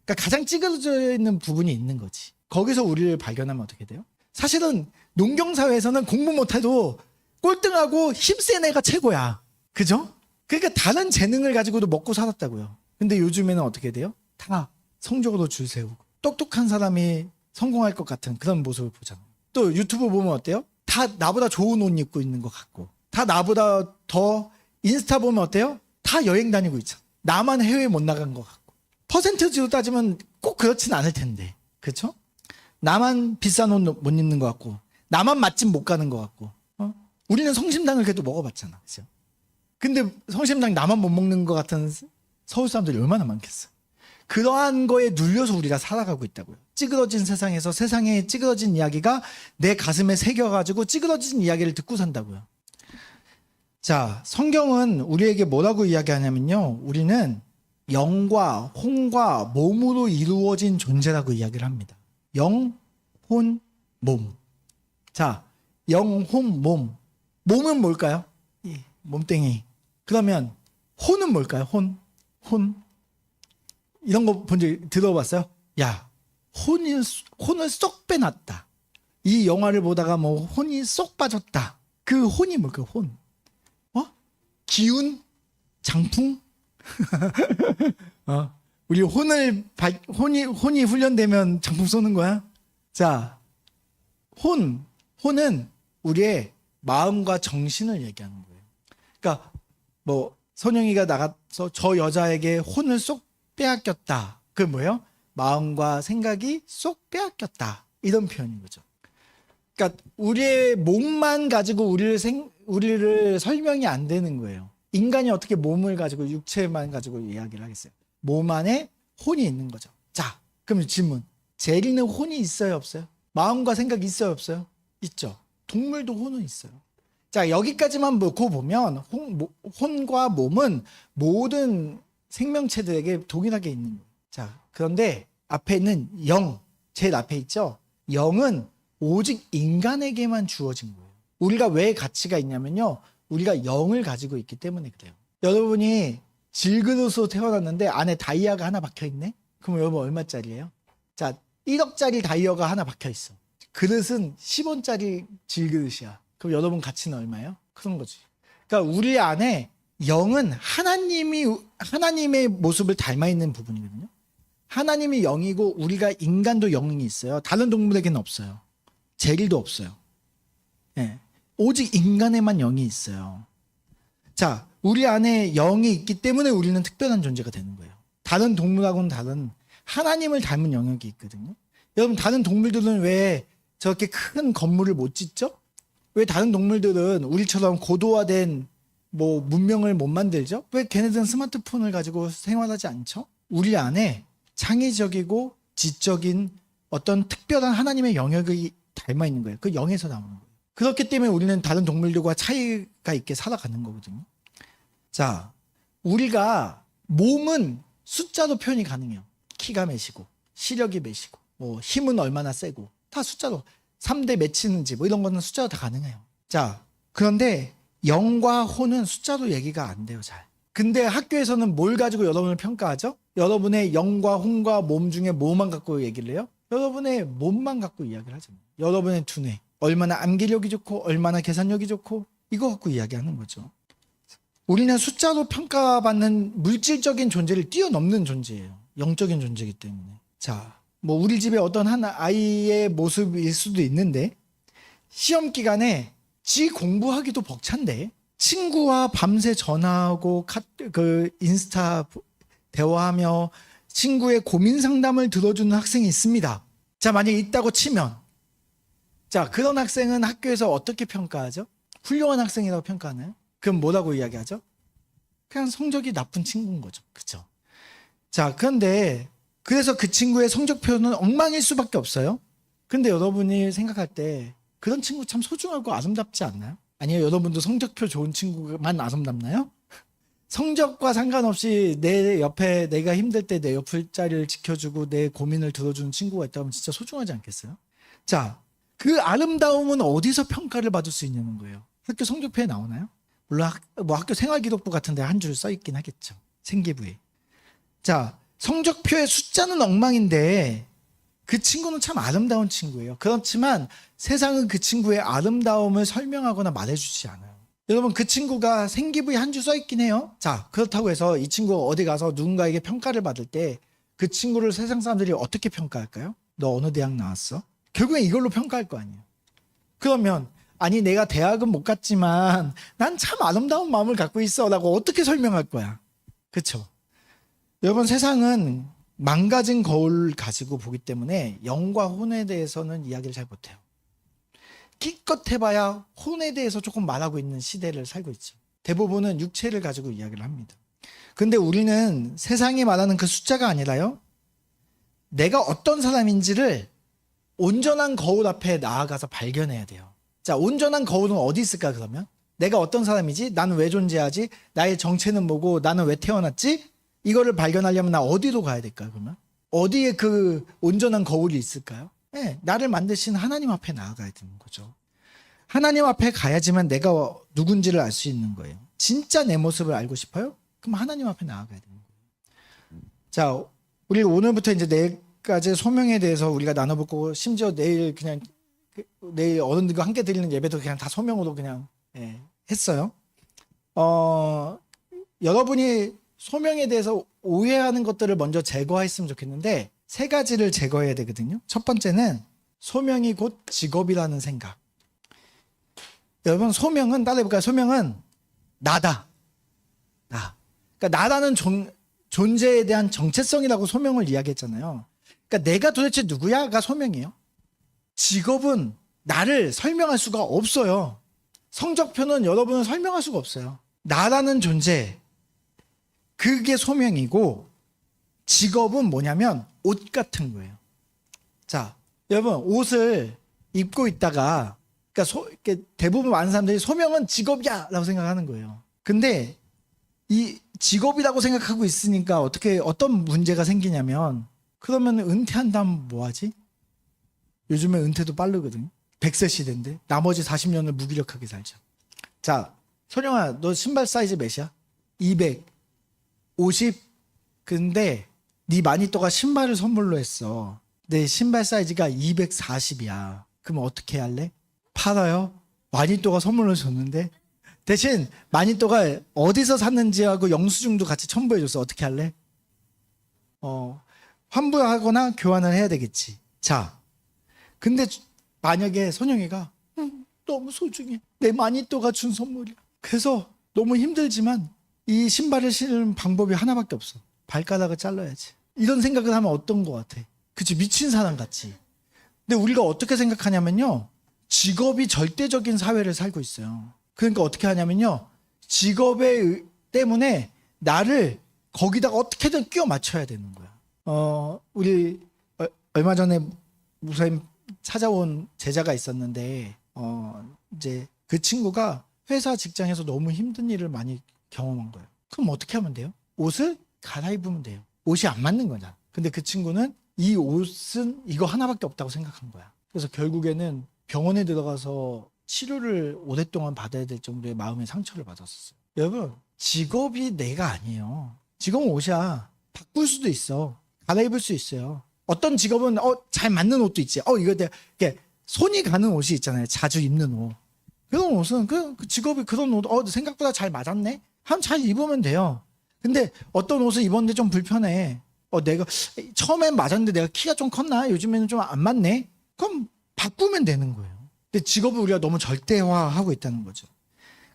그러니까 가장 찌그러져 있는 부분이 있는 거지. 거기서 우리를 발견하면 어떻게 돼요? 사실은 농경사회에서는 공부 못해도 꼴등하고 힘센 애가 최고야. 그죠? 그러니까 다른 재능을 가지고도 먹고 살았다고요. 근데 요즘에는 어떻게 돼요? 다 성적으로 줄 세우고 똑똑한 사람이 성공할 것 같은 그런 모습을 보잖아요. 또 유튜브 보면 어때요? 다 나보다 좋은 옷 입고 있는 것 같고, 다 나보다 더 인스타 보면 어때요? 다 여행 다니고 있잖아. 나만 해외에 못 나간 것 같고. 퍼센트지로 따지면 꼭 그렇진 않을 텐데, 그렇죠? 나만 비싼 옷 못 입는 것 같고, 나만 맛집 못 가는 것 같고. 우리는 성심당을 그래도 먹어봤잖아, 그렇죠? 근데 성심당 나만 못 먹는 것 같은 서울 사람들이 얼마나 많겠어. 그러한 거에 눌려서 우리가 살아가고 있다고요. 찌그러진 세상에서 세상에 찌그러진 이야기가 내 가슴에 새겨가지고 찌그러진 이야기를 듣고 산다고요. 자, 성경은 우리에게 뭐라고 이야기하냐면요. 우리는 영과 혼과 몸으로 이루어진 존재라고 이야기를 합니다. 영, 혼, 몸. 자, 영, 혼, 몸. 몸은 뭘까요? 몸땡이. 그러면 혼은 뭘까요? 혼. 이런 거 본 적 들어봤어요? 야, 혼을 쏙 빼놨다. 이 영화를 보다가 뭐 혼이 쏙 빠졌다. 그 혼이 뭘까요? 혼. 기운? 장풍? 우리 혼이 훈련되면 장풍 쏘는 거야? 자, 혼은 우리의 마음과 정신을 얘기하는 거예요. 그러니까 뭐 선영이가 나가서 저 여자에게 혼을 쏙 빼앗겼다. 그게 뭐예요? 마음과 생각이 쏙 빼앗겼다. 이런 표현인 거죠. 그러니까 우리의 몸만 가지고 우리를 설명이 안 되는 거예요. 인간이 어떻게 몸을 가지고 육체만 가지고 이야기를 하겠어요? 몸 안에 혼이 있는 거죠. 자, 그럼 질문. 제리는 혼이 있어요, 없어요? 마음과 생각이 있어요, 없어요? 있죠. 동물도 혼은 있어요. 자, 여기까지만 놓고 보면 혼과 몸은 모든 생명체들에게 동일하게 있는 거예요. 자, 그런데 앞에 있는 영, 제일 앞에 있죠? 영은 오직 인간에게만 주어진 거예요. 우리가 왜 가치가 있냐면요. 우리가 영을 가지고 있기 때문에 그래요. 여러분이 질그릇으로 태어났는데 안에 다이아가 하나 박혀 있네? 그럼 여러분 얼마짜리예요? 자, 1억짜리 다이아가 하나 박혀 있어. 그릇은 10원짜리 질그릇이야. 그럼 여러분 가치는 얼마예요? 그런 거지. 그러니까 우리 안에 영은 하나님의 모습을 닮아 있는 부분이거든요. 하나님이 영이고 우리가 인간도 영이 있어요. 다른 동물에게는 없어요. 제리도 없어요. 네. 오직 인간에만 영이 있어요. 자, 우리 안에 영이 있기 때문에 우리는 특별한 존재가 되는 거예요. 다른 동물하고는 다른 하나님을 닮은 영역이 있거든요. 여러분, 다른 동물들은 왜 저렇게 큰 건물을 못 짓죠? 왜 다른 동물들은 우리처럼 고도화된 뭐 문명을 못 만들죠? 왜 걔네들은 스마트폰을 가지고 생활하지 않죠? 우리 안에 창의적이고 지적인 어떤 특별한 하나님의 영역이 닮아 있는 거예요. 그 영에서 나오는 거예요. 그렇기 때문에 우리는 다른 동물들과 차이가 있게 살아가는 거거든요. 자, 우리가 몸은 숫자로 표현이 가능해요. 키가 몇이고, 시력이 몇이고, 뭐 힘은 얼마나 세고, 다 숫자로 3대 맺히는지 뭐 이런 거는 숫자로 다 가능해요. 자, 그런데 영과 혼은 숫자로 얘기가 안 돼요, 잘. 근데 학교에서는 뭘 가지고 여러분을 평가하죠? 여러분의 영과 혼과 몸 중에 뭐만 갖고 얘기를 해요? 여러분의 몸만 갖고 이야기를 하잖아요. 여러분의 두뇌. 얼마나 암기력이 좋고 얼마나 계산력이 좋고 이거 갖고 이야기하는 거죠. 우리는 숫자로 평가받는 물질적인 존재를 뛰어넘는 존재예요. 영적인 존재이기 때문에. 자, 뭐 우리 집에 어떤 한 아이의 모습일 수도 있는데 시험 기간에 지 공부하기도 벅찬데 친구와 밤새 전화하고 인스타 대화하며 친구의 고민 상담을 들어주는 학생이 있습니다. 자, 만약에 있다고 치면 자, 그런 학생은 학교에서 어떻게 평가하죠? 훌륭한 학생이라고 평가하나요? 그럼 뭐라고 이야기하죠? 그냥 성적이 나쁜 친구인 거죠. 그렇죠? 자, 그런데 그래서 그 친구의 성적표는 엉망일 수밖에 없어요. 근데 여러분이 생각할 때 그런 친구 참 소중하고 아름답지 않나요? 아니요, 여러분도 성적표 좋은 친구만 아름답나요? 성적과 상관없이 내 옆에 내가 힘들 때 내 옆자리를 지켜주고 내 고민을 들어주는 친구가 있다면 진짜 소중하지 않겠어요? 자, 그 아름다움은 어디서 평가를 받을 수 있냐는 거예요. 학교 성적표에 나오나요? 물론 뭐 학교 생활기록부 같은 데 한 줄 써있긴 하겠죠. 생기부에. 자, 성적표의 숫자는 엉망인데 그 친구는 참 아름다운 친구예요. 그렇지만 세상은 그 친구의 아름다움을 설명하거나 말해주지 않아요. 여러분, 그 친구가 생기부에 한 줄 써있긴 해요. 자, 그렇다고 해서 이 친구가 어디 가서 누군가에게 평가를 받을 때 그 친구를 세상 사람들이 어떻게 평가할까요? 너 어느 대학 나왔어? 결국엔 이걸로 평가할 거 아니에요. 그러면 아니 내가 대학은 못 갔지만 난 참 아름다운 마음을 갖고 있어 라고 어떻게 설명할 거야? 그렇죠? 여러분, 세상은 망가진 거울을 가지고 보기 때문에 영과 혼에 대해서는 이야기를 잘 못해요. 기껏 해봐야 혼에 대해서 조금 말하고 있는 시대를 살고 있죠. 대부분은 육체를 가지고 이야기를 합니다. 근데 우리는 세상이 말하는 그 숫자가 아니라요, 내가 어떤 사람인지를 온전한 거울 앞에 나아가서 발견해야 돼요. 자, 온전한 거울은 어디 있을까 그러면? 내가 어떤 사람이지? 나는 왜 존재하지? 나의 정체는 뭐고? 나는 왜 태어났지? 이거를 발견하려면 나 어디로 가야 될까요 그러면? 어디에 그 온전한 거울이 있을까요? 네, 나를 만드신 하나님 앞에 나아가야 되는 거죠. 하나님 앞에 가야지만 내가 누군지를 알 수 있는 거예요. 진짜 내 모습을 알고 싶어요? 그럼 하나님 앞에 나아가야 되는 거예요. 자, 우리 오늘부터 이제 네 가지 소명에 대해서 우리가 나눠볼 거고, 심지어 내일 그냥 내일 어른들과 함께 드리는 예배도 그냥 다 소명으로 그냥 했어요. 여러분이 소명에 대해서 오해하는 것들을 먼저 제거했으면 좋겠는데, 세 가지를 제거해야 되거든요. 첫 번째는 소명이 곧 직업이라는 생각. 여러분, 소명은 따라해볼까요? 소명은 나다. 나. 그러니까 나라는 존재에 대한 정체성이라고 소명을 이야기했잖아요. 그러니까 내가 도대체 누구야가 소명이에요. 직업은 나를 설명할 수가 없어요. 성적표는 여러분을 설명할 수가 없어요. 나라는 존재, 그게 소명이고, 직업은 뭐냐면 옷 같은 거예요. 자, 여러분, 옷을 입고 있다가, 그러니까 이렇게 대부분 많은 사람들이 소명은 직업이야 라고 생각하는 거예요. 근데 이 직업이라고 생각하고 있으니까 어떤 문제가 생기냐면, 그러면 은퇴한 다음 뭐 하지? 요즘에 은퇴도 빠르거든요. 100세 시대인데 나머지 40년을 무기력하게 살죠. 자, 선영아, 너 신발 사이즈 몇이야? 250. 근데 네 마니또가 신발을 선물로 했어. 내 신발 사이즈가 240이야. 그럼 어떻게 할래? 팔아요? 마니또가 선물로 줬는데 대신 마니또가 어디서 샀는지하고 영수증도 같이 첨부해줬어. 어떻게 할래? 환불하거나 교환을 해야 되겠지. 자, 근데 만약에 선영이가 너무 소중해. 내 마니또가 준 선물이야. 그래서 너무 힘들지만 이 신발을 신는 방법이 하나밖에 없어. 발가락을 잘라야지. 이런 생각을 하면 어떤 것 같아? 그치, 미친 사람 같지. 근데 우리가 어떻게 생각하냐면요, 직업이 절대적인 사회를 살고 있어요. 그러니까 어떻게 하냐면요, 직업에 때문에 나를 거기다가 어떻게든 끼워 맞춰야 되는 거야. 우리 얼마 전에 목사님 찾아온 제자가 있었는데, 이제 그 친구가 회사 직장에서 너무 힘든 일을 많이 경험한 거예요. 그럼 어떻게 하면 돼요? 옷을 갈아입으면 돼요. 옷이 안 맞는 거잖아. 근데 그 친구는 이 옷은 이거 하나밖에 없다고 생각한 거야. 그래서 결국에는 병원에 들어가서 치료를 오랫동안 받아야 될 정도의 마음의 상처를 받았었어요. 여러분, 직업이 내가 아니에요. 직업은 옷이야. 바꿀 수도 있어. 갈아입을 수 있어요. 어떤 직업은 잘 맞는 옷도 있지. 이거 이렇게 손이 가는 옷이 있잖아요. 자주 입는 옷. 그런 옷은 그 직업이 그런 옷 생각보다 잘 맞았네. 한 잘 입으면 돼요. 근데 어떤 옷을 입었는데 좀 불편해. 내가 처음엔 맞았는데 내가 키가 좀 컸나? 요즘에는 좀 안 맞네. 그럼 바꾸면 되는 거예요. 근데 직업을 우리가 너무 절대화하고 있다는 거죠.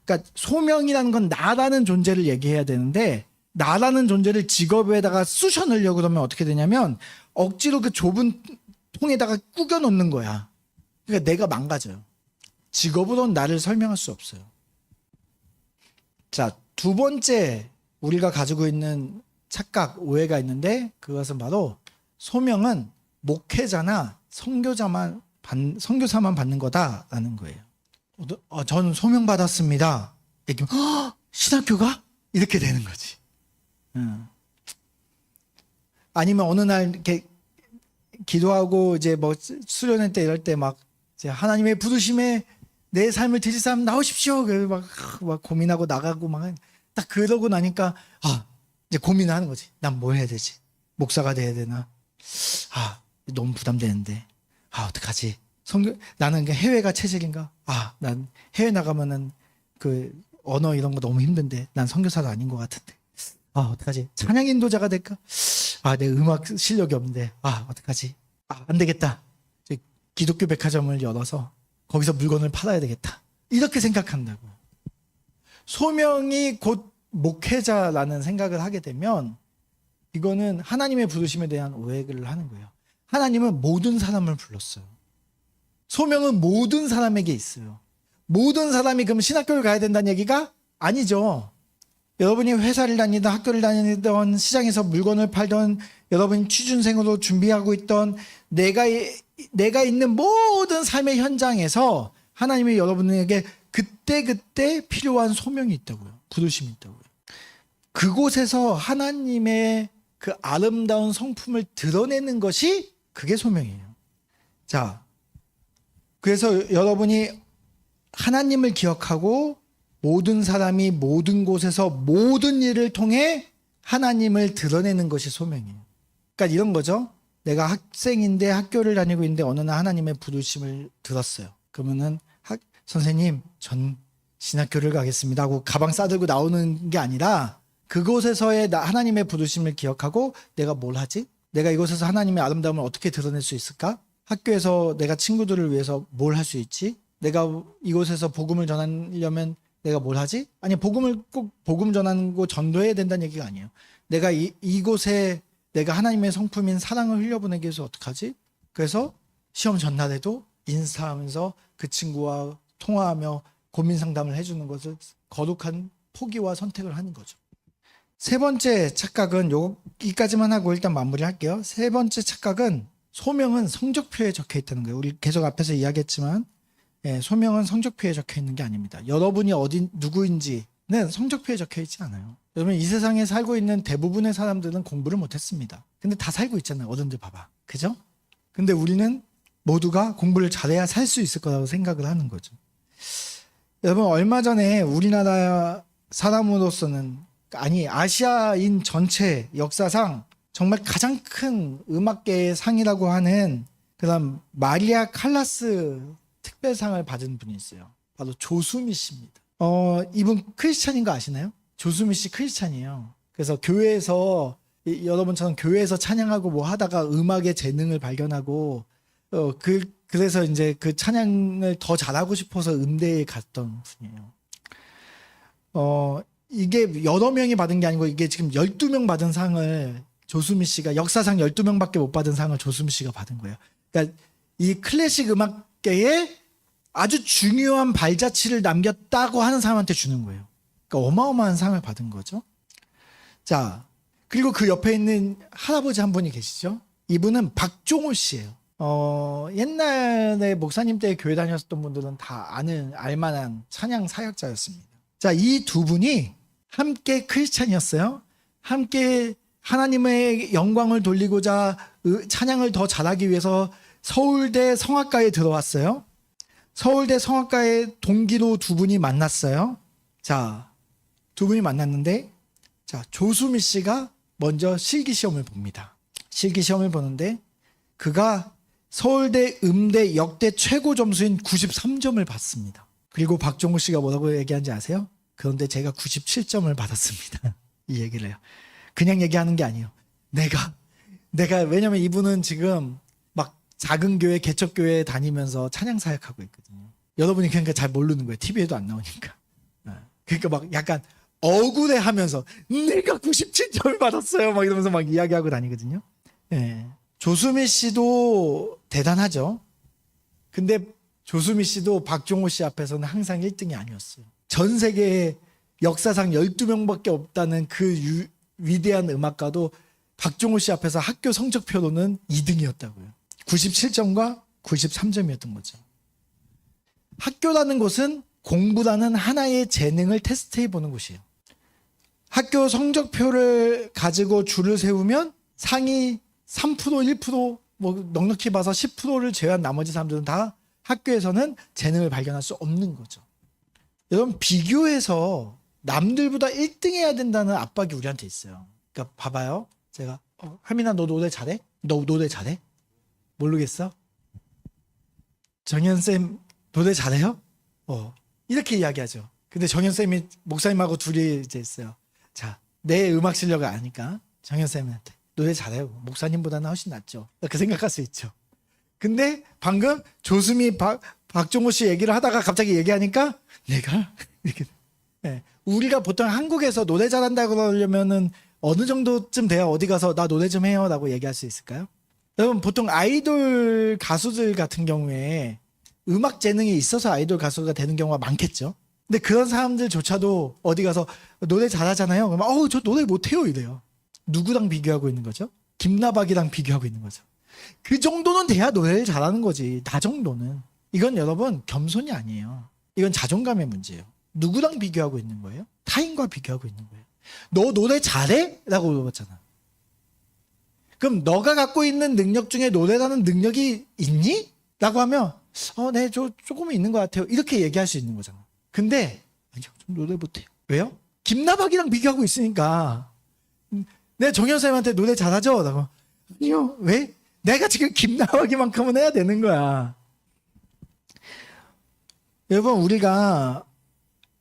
그러니까 소명이라는 건 나라는 존재를 얘기해야 되는데, 나라는 존재를 직업에다가 쑤셔 넣으려고 그러면 어떻게 되냐면 억지로 그 좁은 통에다가 꾸겨 놓는 거야. 그러니까 내가 망가져요. 직업으로는 나를 설명할 수 없어요. 자, 두 번째 우리가 가지고 있는 착각, 오해가 있는데, 그것은 바로 소명은 목회자나 선교사만 받는 거다라는 거예요. 저는 소명 받았습니다. 얘기하면 신학교가? 이렇게 되는 거지. 아니면 어느 날 이렇게 기도하고 이제 뭐 수련회 때 이럴 때 막 이제 하나님의 부르심에 내 삶을 드릴 사람 나오십시오. 막 고민하고 나가고 막 딱 그러고 나니까 이제 고민을 하는 거지. 난 뭐 해야 되지? 목사가 돼야 되나? 너무 부담되는데. 어떡하지? 나는 해외가 체질인가? 난 해외 나가면은 그 언어 이런 거 너무 힘든데 난 선교사도 아닌 것 같은데. 어떡하지? 찬양 인도자가 될까? 내 음악 실력이 없는데. 어떡하지? 안 되겠다. 기독교 백화점을 열어서 거기서 물건을 팔아야 되겠다. 이렇게 생각한다고. 소명이 곧 목회자라는 생각을 하게 되면 이거는 하나님의 부르심에 대한 오해를 하는 거예요. 하나님은 모든 사람을 불렀어요. 소명은 모든 사람에게 있어요. 모든 사람이 그럼 신학교를 가야 된다는 얘기가 아니죠. 여러분이 회사를 다니던 학교를 다니던 시장에서 물건을 팔던 여러분이 취준생으로 준비하고 있던 내가 있는 모든 삶의 현장에서 하나님이 여러분에게 그때그때 필요한 소명이 있다고요. 부르심이 있다고요. 그곳에서 하나님의 그 아름다운 성품을 드러내는 것이 그게 소명이에요. 자, 그래서 여러분이 하나님을 기억하고 모든 사람이 모든 곳에서 모든 일을 통해 하나님을 드러내는 것이 소명이에요. 그러니까 이런 거죠. 내가 학생인데 학교를 다니고 있는데 어느 날 하나님의 부르심을 들었어요. 그러면은 선생님 전 신학교를 가겠습니다 하고 가방 싸들고 나오는 게 아니라 그곳에서의 하나님의 부르심을 기억하고 내가 뭘 하지? 내가 이곳에서 하나님의 아름다움을 어떻게 드러낼 수 있을까? 학교에서 내가 친구들을 위해서 뭘 할 수 있지? 내가 이곳에서 복음을 전하려면 내가 뭘 하지? 아니 복음을 꼭 복음 전하는 거 전도해야 된다는 얘기가 아니에요. 내가 이곳에 내가 하나님의 성품인 사랑을 흘려보내기 위해서 어떡하지? 그래서 시험 전날에도 인사하면서 그 친구와 통화하며 고민 상담을 해주는 것을 거룩한 포기와 선택을 하는 거죠. 세 번째 착각은 여기까지만 하고 일단 마무리할게요. 세 번째 착각은 소명은 성적표에 적혀 있다는 거예요. 우리 계속 앞에서 이야기했지만 소명은 성적표에 적혀 있는 게 아닙니다. 여러분이 누구인지는 성적표에 적혀 있지 않아요. 여러분 이 세상에 살고 있는 대부분의 사람들은 공부를 못했습니다. 근데 다 살고 있잖아요. 어른들 봐봐. 그죠? 근데 우리는 모두가 공부를 잘해야 살 수 있을 거라고 생각을 하는 거죠. 여러분 얼마 전에 우리나라 사람으로서는 아니 아시아인 전체 역사상 정말 가장 큰 음악계의 상이라고 하는 그다음 마리아 칼라스 특별상을 받은 분이 있어요. 바로 조수미 씨입니다. 이분 크리스찬인 거 아시나요? 조수미 씨 크리스찬이에요. 그래서 교회에서 여러분처럼 교회에서 찬양하고 뭐 하다가 음악의 재능을 발견하고 그래서 이제 그 찬양을 더 잘하고 싶어서 음대에 갔던 분이에요. 이게 여러 명이 받은 게 아니고 이게 지금 12명 받은 상을 조수미 씨가 역사상 12명밖에 못 받은 상을 조수미 씨가 받은 거예요. 그러니까 이 클래식 음악계에 아주 중요한 발자취를 남겼다고 하는 사람한테 주는 거예요. 그러니까 어마어마한 상을 받은 거죠. 자, 그리고 그 옆에 있는 할아버지 한 분이 계시죠. 이분은 박종호 씨예요. 옛날에 목사님 때 교회 다녔던 분들은 다 알만한 찬양 사역자였습니다. 자, 이 두 분이 함께 크리스찬이었어요. 함께 하나님의 영광을 돌리고자 찬양을 더 잘하기 위해서 서울대 성악과에 들어왔어요. 서울대 성악과의 동기로 두 분이 만났어요. 자, 두 분이 만났는데, 자, 조수미 씨가 먼저 실기시험을 봅니다. 실기시험을 보는데, 그가 서울대 음대 역대 최고 점수인 93점을 받습니다. 그리고 박종호 씨가 뭐라고 얘기한지 아세요? 그런데 제가 97점을 받았습니다. 이 얘기를 해요. 그냥 얘기하는 게 아니에요. 내가 왜냐면 이분은 지금 막 작은 교회 개척교회에 다니면서 찬양 사역하고 있거든요. 여러분이 그러니까 잘 모르는 거예요. TV에도 안 나오니까. 그러니까 막 약간 억울해하면서 내가 97점을 받았어요. 막 이러면서 막 이야기하고 다니거든요. 네. 조수미 씨도 대단하죠. 근데 조수미 씨도 박종호 씨 앞에서는 항상 1등이 아니었어요. 전 세계에 역사상 12명밖에 없다는 그 위대한 음악가도 박종호 씨 앞에서 학교 성적표로는 2등이었다고요. 97점과 93점이었던 거죠. 학교라는 곳은 공부라는 하나의 재능을 테스트해 보는 곳이에요. 학교 성적표를 가지고 줄을 세우면 상위 3%, 1%, 뭐 넉넉히 봐서 10%를 제외한 나머지 사람들은 다 학교에서는 재능을 발견할 수 없는 거죠. 여러분 비교해서 남들보다 1등 해야 된다는 압박이 우리한테 있어요. 그러니까 봐봐요. 제가 하민아 너 노래 잘해? 너 노래 잘해? 모르겠어? 정현쌤 노래 잘해요? 이렇게 이야기하죠. 근데 정현쌤이 목사님하고 둘이 이제 있어요. 자, 내 음악 실력을 아니까 정현쌤한테 노래 잘해요. 목사님보다는 훨씬 낫죠. 이렇게 생각할 수 있죠. 근데 방금 조수미 박종호 씨 얘기를 하다가 갑자기 얘기하니까 내가 이렇게 우리가 보통 한국에서 노래 잘한다 그러려면은 어느 정도쯤 돼야 어디 가서 나 노래 좀 해요 라고 얘기할 수 있을까요? 여러분 보통 아이돌 가수들 같은 경우에 음악 재능이 있어서 아이돌 가수가 되는 경우가 많겠죠. 근데 그런 사람들조차도 어디 가서 노래 잘하잖아요. 그러면 저 노래 못해요 이래요. 누구랑 비교하고 있는 거죠? 김나박이랑 비교하고 있는 거죠. 그 정도는 돼야 노래를 잘하는 거지. 나 정도는. 이건 여러분 겸손이 아니에요. 이건 자존감의 문제예요. 누구랑 비교하고 있는 거예요? 타인과 비교하고 있는 거예요. 너 노래 잘해? 라고 물어봤잖아. 그럼 너가 갖고 있는 능력 중에 노래라는 능력이 있니? 라고 하면 네, 조금은 있는 것 같아요. 이렇게 얘기할 수 있는 거잖아. 근데 아니요, 좀 노래 못해요. 왜요? 김나박이랑 비교하고 있으니까. 내가 정현쌤한테 노래 잘하죠? 라고. 아니요. 왜? 내가 지금 김나박이만큼은 해야 되는 거야. 여러분, 우리가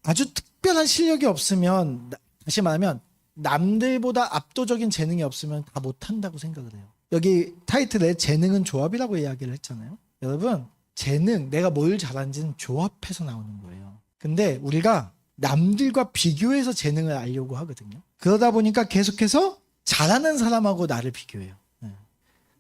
아주 특별한 실력이 없으면, 다시 말하면 남들보다 압도적인 재능이 없으면 다 못한다고 생각을 해요. 여기 타이틀에 재능은 조합이라고 이야기를 했잖아요. 여러분, 재능, 내가 뭘 잘하는지는 조합해서 나오는 거예요. 근데 우리가 남들과 비교해서 재능을 알려고 하거든요. 그러다 보니까 계속해서 잘하는 사람하고 나를 비교해요.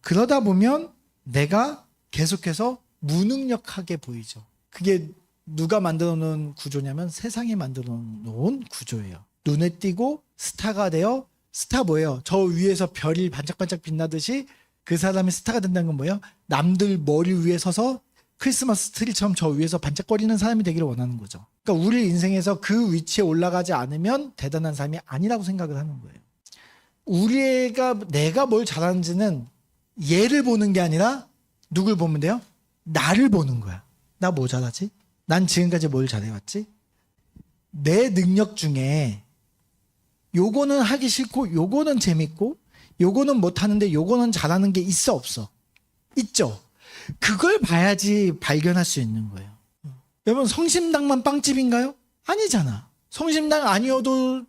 그러다 보면 내가 계속해서 무능력하게 보이죠. 그게 누가 만들어 놓은 구조냐면 세상이 만들어 놓은 구조예요. 눈에 띄고 스타가 되어, 스타 뭐예요? 저 위에서 별이 반짝반짝 빛나듯이 그 사람이 스타가 된다는 건 뭐예요? 남들 머리 위에 서서 크리스마스 트리처럼 저 위에서 반짝거리는 사람이 되기를 원하는 거죠. 그러니까 우리 인생에서 그 위치에 올라가지 않으면 대단한 사람이 아니라고 생각을 하는 거예요. 내가 뭘 잘하는지는 얘를 보는 게 아니라 누굴 보면 돼요? 나를 보는 거야. 나 뭐 잘하지? 난 지금까지 뭘 잘해왔지? 내 능력 중에 요거는 하기 싫고 요거는 재밌고 요거는 못하는데 요거는 잘하는 게 있어 없어? 있죠. 그걸 봐야지 발견할 수 있는 거예요. 여러분, 성심당만 빵집인가요? 아니잖아. 성심당 아니어도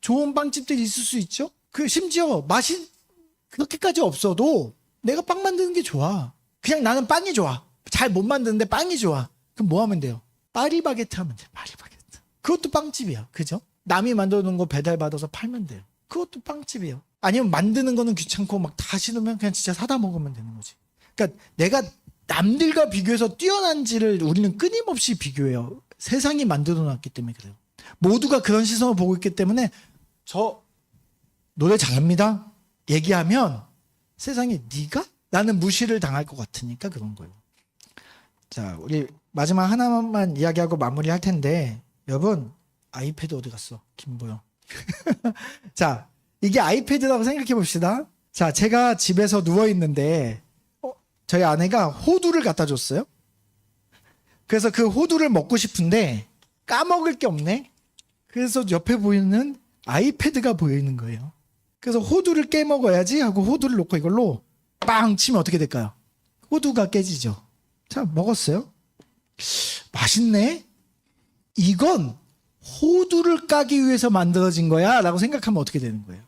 좋은 빵집들이 있을 수 있죠. 심지어 맛이 그렇게까지 없어도 내가 빵 만드는 게 좋아. 그냥 나는 빵이 좋아. 잘 못 만드는데 빵이 좋아. 그럼 뭐 하면 돼요? 파리바게트 하면 돼. 파리바게트. 그것도 빵집이야. 그죠? 남이 만들어 놓은 거 배달받아서 팔면 돼요. 그것도 빵집이에요. 아니면 만드는 거는 귀찮고 막 다 싫으면 그냥 진짜 사다 먹으면 되는 거지. 그러니까 내가 남들과 비교해서 뛰어난지를 우리는 끊임없이 비교해요. 세상이 만들어 놨기 때문에 그래요. 모두가 그런 시선을 보고 있기 때문에 저 노래 잘합니다 얘기하면 세상에 네가? 나는 무시를 당할 것 같으니까 그런 거예요. 자, 우리 마지막 하나만 이야기하고 마무리할 텐데, 여러분, 아이패드 어디 갔어? 김보영. 자, 이게 아이패드라고 생각해 봅시다. 자, 제가 집에서 누워 있는데 저희 아내가 호두를 갖다 줬어요. 그래서 그 호두를 먹고 싶은데 까먹을 게 없네. 그래서 옆에 보이는 아이패드가 보이는 거예요. 그래서 호두를 깨먹어야지 하고 호두를 놓고 이걸로 빵 치면 어떻게 될까요? 호두가 깨지죠. 자, 먹었어요. 맛있네. 이건 호두를 까기 위해서 만들어진 거야 라고 생각하면 어떻게 되는 거예요?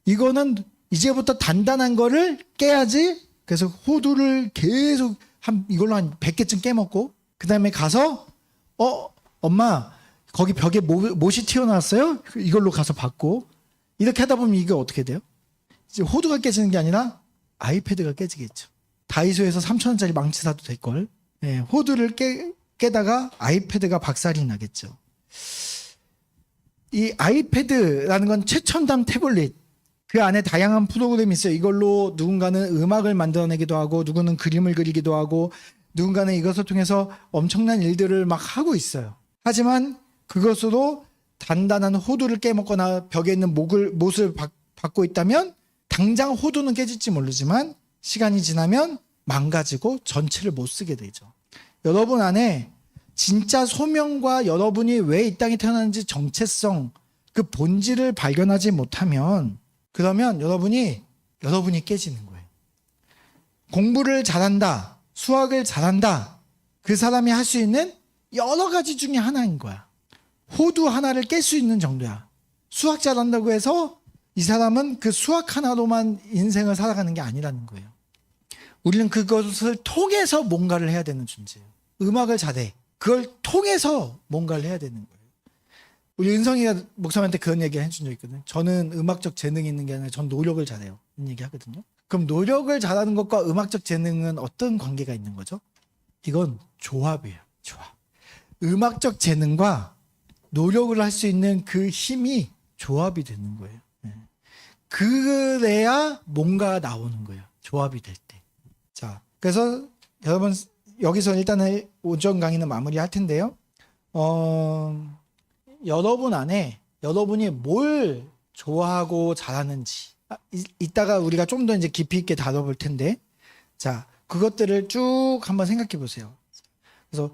이거는 이제부터 단단한 거를 깨야지. 그래서 호두를 계속 이걸로 한 100개쯤 깨먹고, 그 다음에 가서 엄마 거기 벽에 못이 튀어나왔어요? 이걸로 가서 받고, 이렇게 하다 보면 이게 어떻게 돼요? 이제 호두가 깨지는 게 아니라 아이패드가 깨지겠죠. 다이소에서 3,000원짜리 망치 사도 될걸. 네, 호두를 깨다가 아이패드가 박살이 나겠죠. 이 아이패드라는 건 최첨단 태블릿, 그 안에 다양한 프로그램이 있어요. 이걸로 누군가는 음악을 만들어내기도 하고, 누구는 그림을 그리기도 하고, 누군가는 이것을 통해서 엄청난 일들을 막 하고 있어요. 하지만 그것으로 단단한 호두를 깨먹거나 벽에 있는 못을 받고 있다면 당장 호두는 깨질지 모르지만 시간이 지나면 망가지고 전체를 못 쓰게 되죠. 여러분 안에 진짜 소명과 여러분이 왜 이 땅에 태어났는지 정체성, 그 본질을 발견하지 못하면, 그러면 여러분이 깨지는 거예요. 공부를 잘한다, 수학을 잘한다, 그 사람이 할 수 있는 여러 가지 중에 하나인 거야. 호두 하나를 깰 수 있는 정도야. 수학 잘한다고 해서 이 사람은 그 수학 하나로만 인생을 살아가는 게 아니라는 거예요. 우리는 그것을 통해서 뭔가를 해야 되는 존재예요. 음악을 잘해. 그걸 통해서 뭔가를 해야 되는 거예요. 우리 은성이가 목사님한테 그런 얘기 해준 적 있거든요. 저는 음악적 재능이 있는 게 아니라 전 노력을 잘해요. 이런 얘기 하거든요. 그럼 노력을 잘하는 것과 음악적 재능은 어떤 관계가 있는 거죠? 이건 조합이에요. 조합. 음악적 재능과 노력을 할 수 있는 그 힘이 조합이 되는 거예요. 예. 그래야 뭔가 나오는 거예요. 조합이 될 때. 자, 그래서 여러분 여기서 일단은 오전 강의는 마무리할 텐데요. 여러분 안에 여러분이 뭘 좋아하고 잘하는지 이따가 우리가 좀 더 이제 깊이 있게 다뤄볼 텐데, 자, 그것들을 쭉 한번 생각해 보세요. 그래서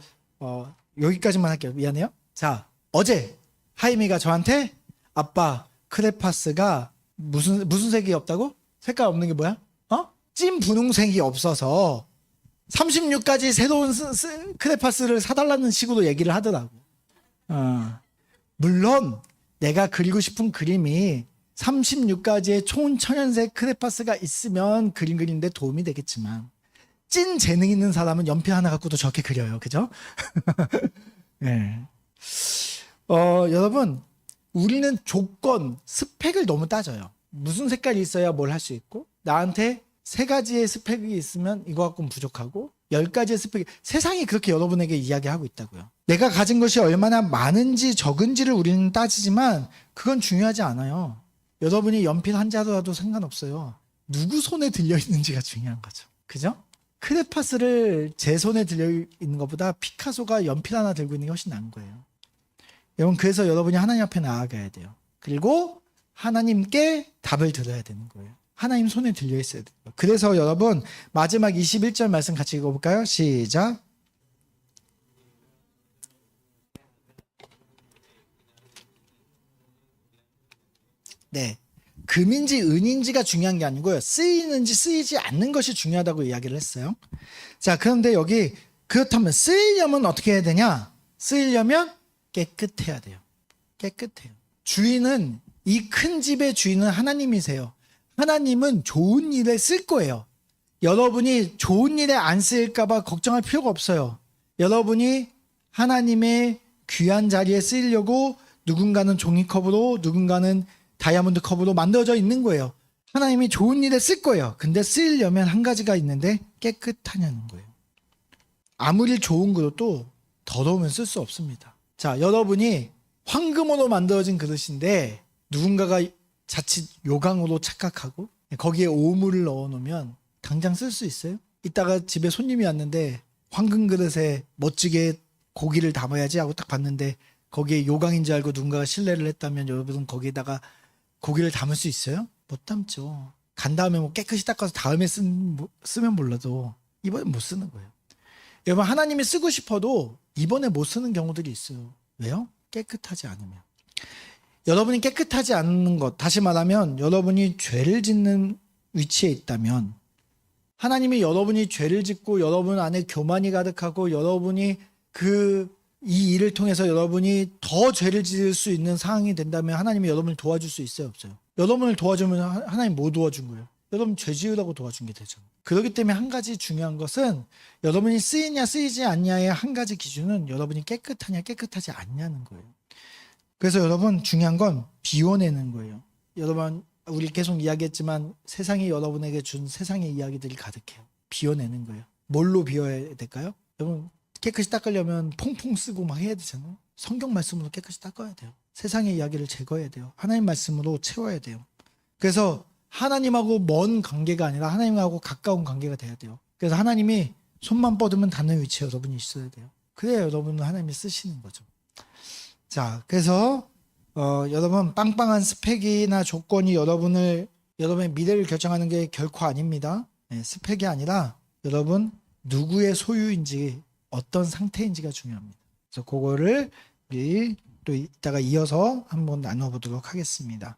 여기까지만 할게요. 미안해요. 자, 어제 하이미가 저한테 아빠 크레파스가 무슨 색이 없다고? 색깔 없는 게 뭐야? 찐 분홍색이 없어서 36가지 새로운 크레파스를 사달라는 식으로 얘기를 하더라고. 물론 내가 그리고 싶은 그림이 36가지의 초은천연색 크레파스가 있으면 그림 그리는데 도움이 되겠지만, 찐 재능 있는 사람은 연필 하나 갖고도 저렇게 그려요. 그죠? 네. 여러분, 우리는 조건, 스펙을 너무 따져요. 무슨 색깔이 있어야 뭘 할 수 있고, 나한테 3가지의 스펙이 있으면 이거 갖고는 부족하고, 10가지의 스펙이, 세상이 그렇게 여러분에게 이야기하고 있다고요. 내가 가진 것이 얼마나 많은지 적은지를 우리는 따지지만 그건 중요하지 않아요. 여러분이 연필 한 자루라도 상관없어요. 누구 손에 들려 있는지가 중요한 거죠. 그죠? 크레파스를 제 손에 들려 있는 것보다 피카소가 연필 하나 들고 있는 게 훨씬 나은 거예요. 여러분, 그래서 여러분이 하나님 앞에 나아가야 돼요. 그리고 하나님께 답을 들어야 되는 거예요. 하나님 손에 들려 있어야 돼요. 그래서 여러분, 마지막 21절 말씀 같이 읽어볼까요? 시작. 네, 금인지 은인지가 중요한 게 아니고요, 쓰이는지 쓰이지 않는 것이 중요하다고 이야기를 했어요. 자, 그런데 여기 그렇다면 쓰이려면 어떻게 해야 되냐? 쓰이려면 깨끗해야 돼요. 깨끗해요. 주인은, 이 큰 집의 주인은 하나님이세요. 하나님은 좋은 일에 쓸 거예요. 여러분이 좋은 일에 안 쓰일까 봐 걱정할 필요가 없어요. 여러분이 하나님의 귀한 자리에 쓰이려고 누군가는 종이컵으로, 누군가는 다이아몬드 컵으로 만들어져 있는 거예요. 하나님이 좋은 일에 쓸 거예요. 근데 쓰이려면 한 가지가 있는데, 깨끗하냐는 거예요. 아무리 좋은 그릇도 더러우면 쓸 수 없습니다. 자, 여러분이 황금으로 만들어진 그릇인데 누군가가 자칫 요강으로 착각하고 거기에 오물을 넣어 놓으면 당장 쓸 수 있어요? 이따가 집에 손님이 왔는데 황금 그릇에 멋지게 고기를 담아야지 하고 딱 봤는데 거기에 요강인 줄 알고 누군가가 실례를 했다면 여러분은 거기에다가 고기를 담을 수 있어요? 못 담죠. 간 다음에 뭐 깨끗이 닦아서 다음에 쓰면 몰라도 이번에 못 쓰는 거예요. 여러분, 하나님이 쓰고 싶어도 이번에 못 쓰는 경우들이 있어요. 왜요? 깨끗하지 않으면. 여러분이 깨끗하지 않는 것, 다시 말하면 여러분이 죄를 짓는 위치에 있다면, 하나님이 여러분이 죄를 짓고 여러분 안에 교만이 가득하고 여러분이 이 일을 통해서 여러분이 더 죄를 지을 수 있는 상황이 된다면 하나님이 여러분을 도와줄 수 있어요, 없어요? 여러분을 도와주면 하나님 뭐 도와준 거예요? 여러분 죄 지으라고 도와준 게 되죠. 그렇기 때문에 한 가지 중요한 것은, 여러분이 쓰이냐 쓰이지 않냐의 한 가지 기준은 여러분이 깨끗하냐 깨끗하지 않냐는 거예요. 그래서 여러분, 중요한 건 비워내는 거예요. 여러분, 우리 계속 이야기했지만 세상이 여러분에게 준 세상의 이야기들이 가득해요. 비워내는 거예요. 뭘로 비워야 될까요? 여러분, 깨끗이 닦으려면 퐁퐁 쓰고 막 해야 되잖아요. 성경 말씀으로 깨끗이 닦아야 돼요. 세상의 이야기를 제거해야 돼요. 하나님 말씀으로 채워야 돼요. 그래서 하나님하고 먼 관계가 아니라 하나님하고 가까운 관계가 돼야 돼요. 그래서 하나님이 손만 뻗으면 닿는 위치에 여러분이 있어야 돼요. 그래야 여러분은 하나님이 쓰시는 거죠. 자, 그래서 여러분, 빵빵한 스펙이나 조건이 여러분의 미래를 결정하는 게 결코 아닙니다. 네, 스펙이 아니라 여러분 누구의 소유인지, 어떤 상태인지가 중요합니다. 그래서 그거를 우리 또 이따가 이어서 한번 나눠보도록 하겠습니다.